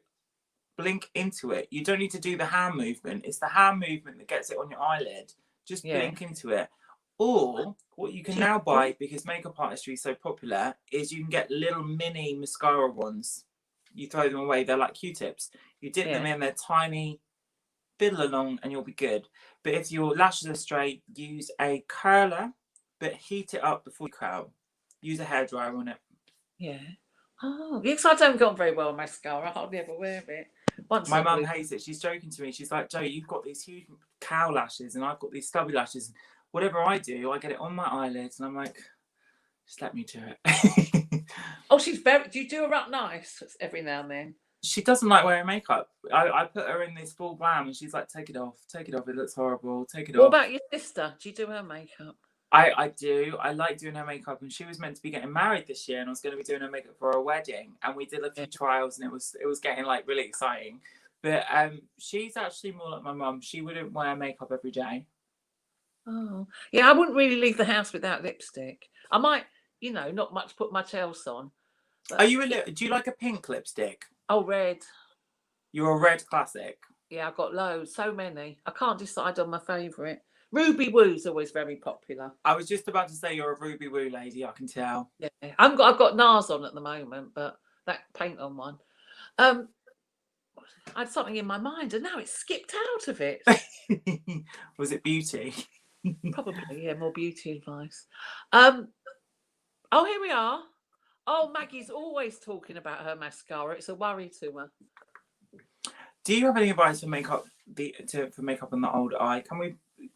blink into it. You don't need to do the hand movement. It's the hand movement that gets it on your eyelid. Just blink into it. Or what you can now buy, because makeup artistry is so popular, is you can get little mini mascara ones. You throw them away. They're like Q-tips. You dip them in, they're tiny, fiddle along and you'll be good. But if your lashes are straight, use a curler, but heat it up before you curl. Use a hairdryer on it. Yeah. Oh, because I don't go on very well with mascara. I hardly ever wear it. My mum hates it. She's joking to me. She's like, Joe, you've got these huge cow lashes and I've got these stubby lashes. Whatever I do, I get it on my eyelids and I'm like, just let me do it. Oh, she's very... Do you do her up nice every now and then? She doesn't like wearing makeup. I put her in this full glam and she's like, take it off, it looks horrible, take it off. What about your sister? Do you do her makeup? I do. I like doing her makeup, and she was meant to be getting married this year, and I was going to be doing her makeup for her wedding, and we did a few trials, and it was getting like really exciting. But she's actually more like my mum. She wouldn't wear makeup every day. Oh, yeah. I wouldn't really leave the house without lipstick. I might, not put much else on. Are you do you like a pink lipstick? Oh, red. You're a red classic. Yeah, I've got loads, so many. I can't decide on my favourite. Ruby Woo's always very popular. I was just about to say you're a Ruby Woo lady, I can tell. Yeah, I've got NARS on at the moment, but that paint on one. I had something in my mind and now it's skipped out of it. Was it beauty? Probably, yeah, more beauty advice. Oh, here we are. Oh, Maggie's always talking about her mascara. It's a worry to her. Do you have any advice for makeup for makeup on the old eye?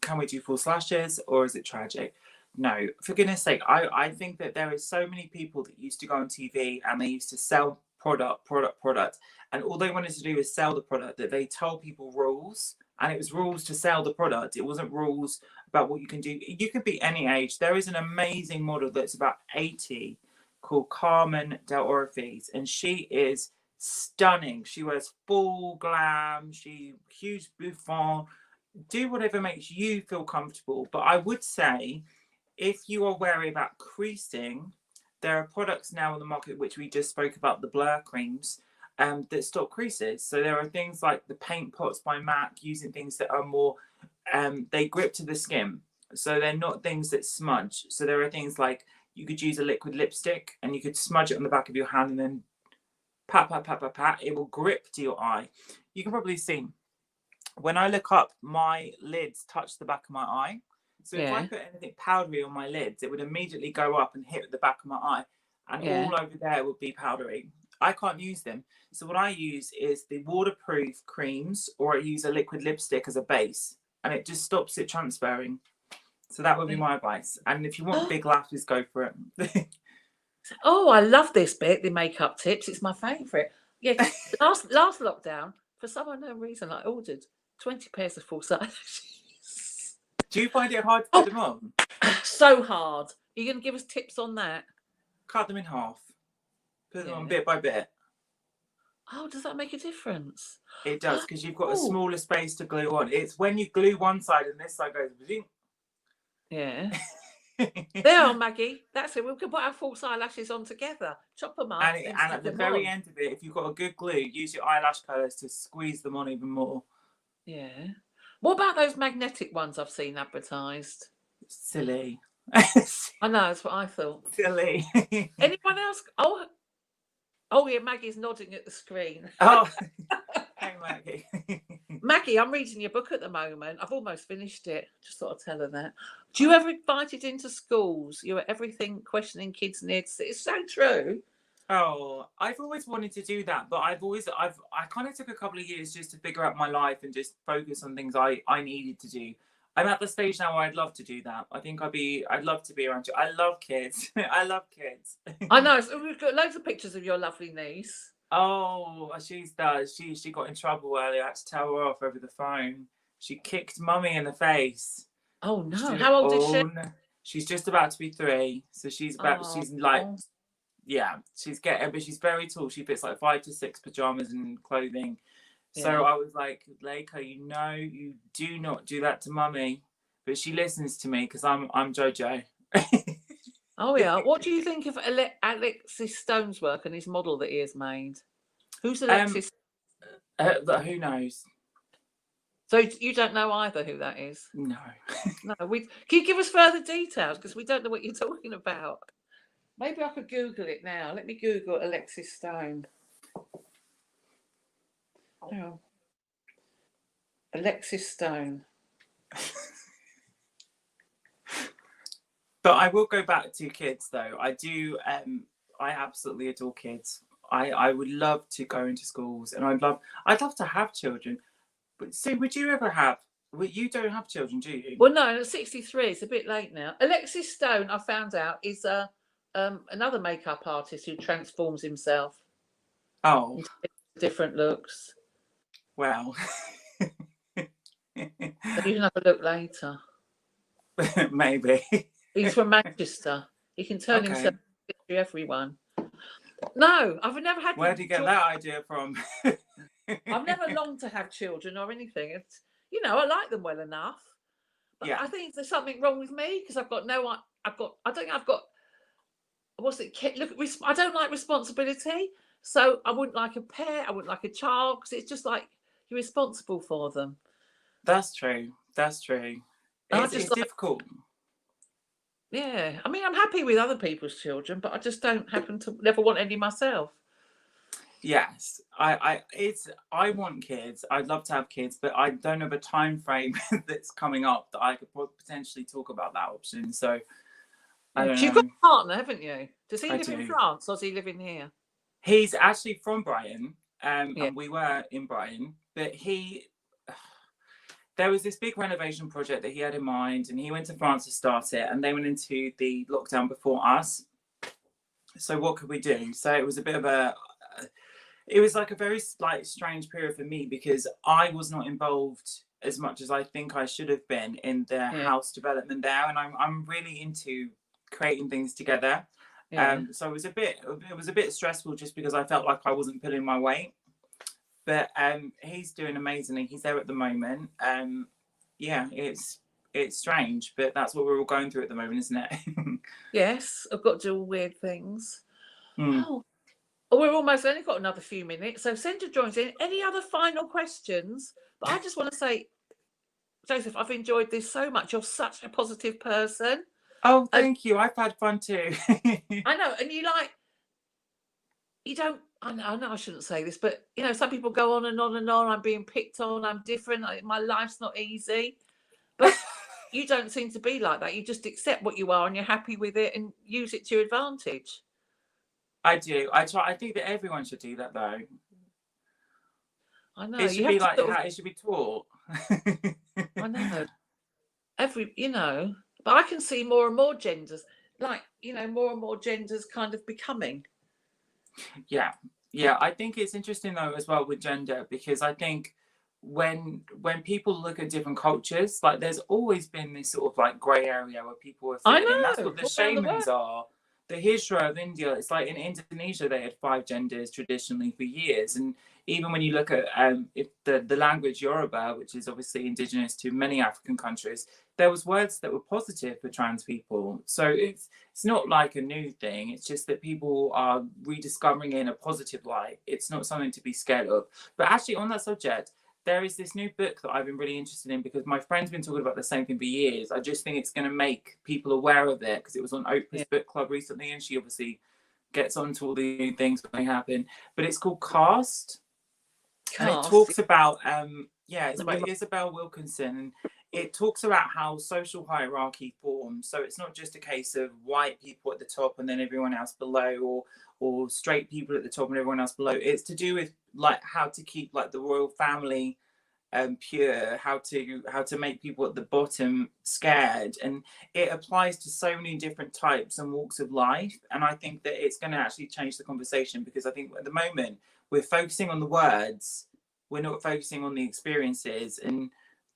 Can we do false lashes, or is it tragic? No, for goodness sake, I think that there is so many people that used to go on TV and they used to sell product, and all they wanted to do is sell the product. That they told people rules, and it was rules to sell the product. It wasn't rules about what you can do. You could be any age. There is an amazing model that's about 80 called Carmen Del Orifis, and she is stunning. She wears full glam. She huge bouffant. Do whatever makes you feel comfortable. But I would say, if you are wary about creasing, there are products now on the market which we just spoke about, the blur creams, that stop creases. So there are things like the paint pots by MAC, using things that are more they grip to the skin. So they're not things that smudge. So there are things like you could use a liquid lipstick and you could smudge it on the back of your hand and then pat, pat, pat, pat, pat. It will grip to your eye. You can probably see when I look up, my lids touch the back of my eye. So if I put anything powdery on my lids, it would immediately go up and hit the back of my eye, and all over there would be powdery. I can't use them. So what I use is the waterproof creams, or I use a liquid lipstick as a base, and it just stops it transferring. So that would be my advice. And if you want big lashes, go for it. Oh, I love this bit, the makeup tips. It's my favourite. Yeah, last lockdown, for some unknown reason, I ordered 20 pairs of false eyelashes. Do you find it hard to put them on? So hard. Are you going to give us tips on that? Cut them in half. Put them on bit by bit. Oh, does that make a difference? It does, because you've got a smaller space to glue on. It's when you glue one side and this side goes. Yeah. There are, Maggie. That's it. We can put our false eyelashes on together. Chop them up. And at the very end of it, if you've got a good glue, use your eyelash colours to squeeze them on even more. Yeah. What about those magnetic ones I've seen advertised? Silly. I know, that's what I thought. Silly. Anyone else? Oh yeah, Maggie's nodding at the screen. Oh, hey Maggie. Maggie, I'm reading your book at the moment. I've almost finished it. Just thought I'd tell her that. Do you ever invite it into schools? You're everything questioning kids' needs. It's so true. Oh, I've always wanted to do that, but I kind of took a couple of years just to figure out my life and just focus on things I needed to do. I'm at the stage now where I'd love to do that. I think I'd love to be around you. I love kids. I love kids. I know. So we've got loads of pictures of your lovely niece. Oh, she does. She got in trouble earlier. I had to tell her off over the phone. She kicked mummy in the face. Oh no! How old is she? She's just about to be 3, so she's like, yeah, but she's very tall. She fits like 5 to 6 pajamas and clothing. So I was like, Leica, you do not do that to mummy. But she listens to me because I'm Jojo. Oh yeah. What do you think of Alexis Stone's work and his model that he has made? Who's Alexis? Who knows? So you don't know either who that is? No. No. Can you give us further details, because we don't know what you're talking about? Maybe I could Google it now. Let me Google Alexis Stone. Oh. Alexis Stone. But I will go back to kids though. I do. I absolutely adore kids. I would love to go into schools, and I'd love to have children. But Sue, would you ever have? Well, you don't have children, do you? Well, no. At 63, it's a bit late now. Alexis Stone, I found out, is another makeup artist who transforms himself. Oh, different looks. Well, So you can have a look later. Maybe. He's from Manchester. He can turn himself into everyone. No, I've never had. Where did you get that idea from? I've never longed to have children or anything. It's, I like them well enough. But I think there's something wrong with me, because I don't think I've got. What's it? Look, I don't like responsibility. So I wouldn't like a pet. I wouldn't like a child, because it's just like you're responsible for them. That's true. It's difficult. Yeah, I mean, I'm happy with other people's children, but I just don't happen to never want any myself. Yes, I want kids. I'd love to have kids, but I don't have a time frame that's coming up that I could potentially talk about that option. So I don't You've got know. a partner, haven't you? Does he I live in do. France or does he live in here? He's actually from Brighton, Yeah. and we were in Brighton, but there was this big renovation project that he had in mind, and he went to France to start it, and they went into the lockdown before us. So what could we do? So it was a bit of it was like a very like strange period for me because I was not involved as much as I think I should have been in the Yeah. house development there, and I'm really into creating things together. Yeah. So it was a bit stressful just because I felt like I wasn't pulling my weight. But he's doing amazingly. He's there at the moment. Yeah, it's strange, but that's what we're all going through at the moment, isn't it? Yes, I've got to do all weird things. Mm. Oh, we're almost only got another few minutes. So send your drawings in. Any other final questions? But I just want to say, Joseph, I've enjoyed this so much. You're such a positive person. Oh, And thank you. I've had fun too. I know, and you don't. I know I shouldn't say this, but you know, some people go on and on and on. I'm being picked on. I'm different. My life's not easy. But you don't seem to be like that. You just accept what you are and you're happy with it and use it to your advantage. I do. I try. I think that everyone should do that, though. I know. It You should have be to like sort of, how it should be taught. I know. But I can see more and more genders, more and more genders kind of becoming. Yeah, yeah. I think it's interesting though as well with gender because I think when people look at different cultures, like there's always been this sort of like grey area where people are I fitting in. That's know. what the All around the shamans world. are. The Hijra of India, it's like in Indonesia they had 5 genders traditionally for years, and even when you look at if the language Yoruba, which is obviously indigenous to many African countries, there was words that were positive for trans people. So it's not like a new thing. It's just that people are rediscovering it in a positive light. It's not something to be scared of. But actually, on that subject, there is this new book that I've been really interested in because my friend's been talking about the same thing for years. I just think it's going to make people aware of it because it was on Oprah's book club recently, and she obviously gets onto all the new things when they happen. But it's called Caste, and it talks about it's about Isabel Wilkinson, and it talks about how social hierarchy forms. So it's not just a case of white people at the top and then everyone else below, or straight people at the top and everyone else below. It's to do with like how to keep like the royal family pure, how to make people at the bottom scared, and it applies to so many different types and walks of life. And I think that it's going to actually change the conversation because I think at the moment we're focusing on the words, we're not focusing on the experiences, and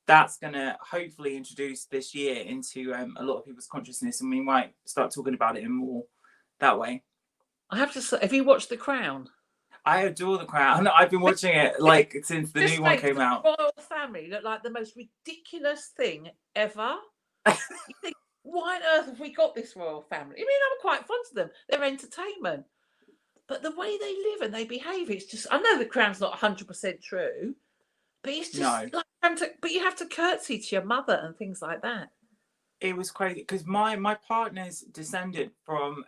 that's going to hopefully introduce this year into a lot of people's consciousness, and we might start talking about it in more that way. I have to say, have you watched The Crown? I adore The Crown. I've been watching it like since the new one came out. The royal family look like the most ridiculous thing ever. You think, why on earth have we got this royal family? I mean, I'm quite fond of them. They're entertainment. But the way they live and they behave, it's just, I know The Crown's not 100% true, but it's just but you have to curtsy to your mother and things like that. It was crazy because my partner's descended from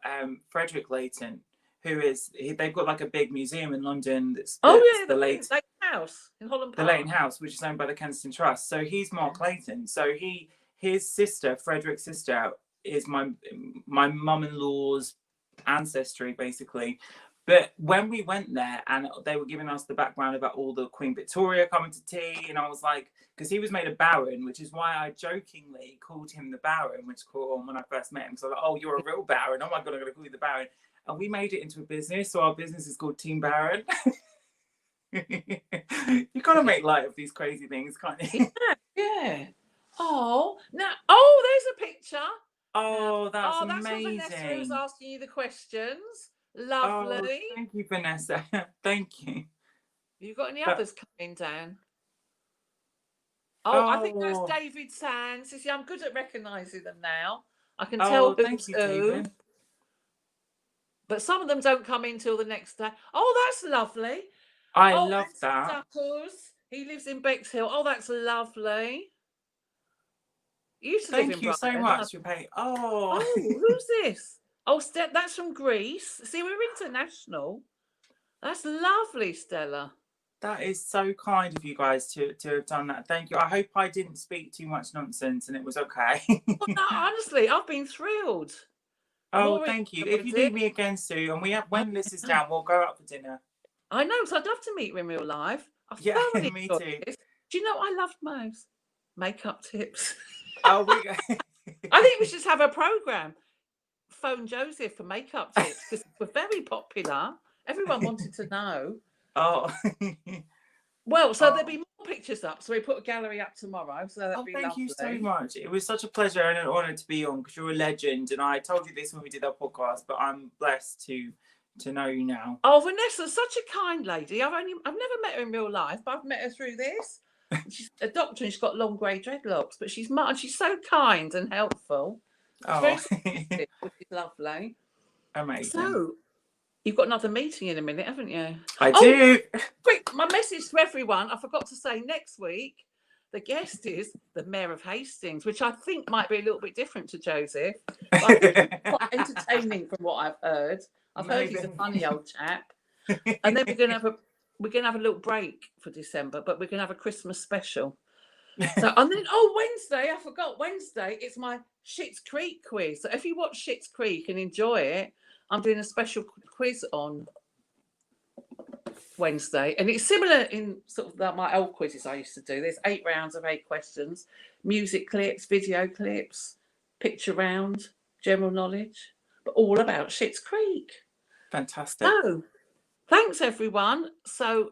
Frederick Leighton, they've got like a big museum in London that's the Leighton House in Holland Park. The Leighton House, which is owned by the Kensington Trust. So he's Mark Leighton. So his sister, Frederick's sister, is my mum-in-law's ancestry, basically. But when we went there and they were giving us the background about all the Queen Victoria coming to tea, and I was like, because he was made a baron, which is why I jokingly called him the Baron, which caught on when I first met him. So I was like, oh, you're a real Baron. Oh my God, I'm going to call you the Baron. And we made it into a business. So our business is called Team Baron. You got to make light of these crazy things, can't you? Yeah. Oh, now, there's a picture. Oh, that's amazing. That's Vanessa who's asking you the questions. Lovely. Oh, thank you, Vanessa. Thank you. Have you got any others coming down? I think that's David Sands. You see, I'm good at recognising them now. I can tell who's who. David. But some of them don't come in till the next day. Oh, that's lovely. I love that. Duckles. He lives in Bexhill. Oh, that's lovely. You used to live in Brighton. Thank you so much, Rebecca. Oh, who's this? Oh, that's from Greece. See, we're international. That's lovely, Stella. That is so kind of you guys to have done that. Thank you. I hope I didn't speak too much nonsense and it was okay. Well, no, honestly, I've been thrilled. Oh, More thank you. England, If you dear. need me again, Sue, and when this is down, we'll go out for dinner. I know, so I'd love to meet you in real life. I Yeah, thoroughly me enjoyed too. this. Do you know what I loved most? Makeup tips. Oh, we. I think we should have a program. Phone Joseph for makeup tips because we're very popular. Everyone wanted to know. Oh. Well, so there'll Oh. be more pictures up. So we put a gallery up tomorrow. So that'll Oh, be thank you so lovely. much. It was such a pleasure and an honor to be on because you're a legend. And I told you this when we did our podcast, but I'm blessed to know you now. Oh, Vanessa's such a kind lady. I've never met her in real life, but I've met her through this. She's a doctor and she's got long grey dreadlocks, but she's so kind and helpful. She's very Oh, supportive, which is lovely. amazing. So you've got another meeting in a minute, haven't you? I do. Quick, my message to everyone. I forgot to say next week, the guest is the Mayor of Hastings, which I think might be a little bit different to Joseph. But I think he's quite entertaining from what I've heard. I've heard he's a funny old chap. And then we're gonna have a little break for December, but we're gonna have a Christmas special. So and then Wednesday, I forgot Wednesday, it's my Schitt's Creek quiz. So if you watch Schitt's Creek and enjoy it, I'm doing a special quiz on Wednesday, and it's similar in sort of like my old quizzes I used to do. There's 8 rounds of 8 questions, music clips, video clips, picture round, general knowledge, but all about Schitt's Creek. Fantastic. So thanks everyone. So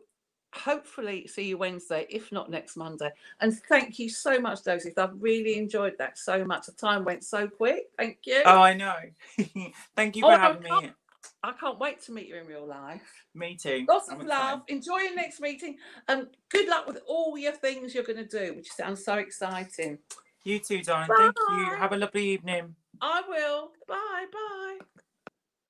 hopefully see you Wednesday, if not next Monday. And thank you so much, Joseph. I've really enjoyed that so much. The time went so quick. Thank you. Oh, I know. Thank you for having me. I can't wait to meet you in real life. Me too. Lots of love. Enjoy your next meeting. And good luck with all your things you're going to do, which sounds so exciting. You too, darling. Bye. Thank you. Have a lovely evening. I will. Bye. Bye.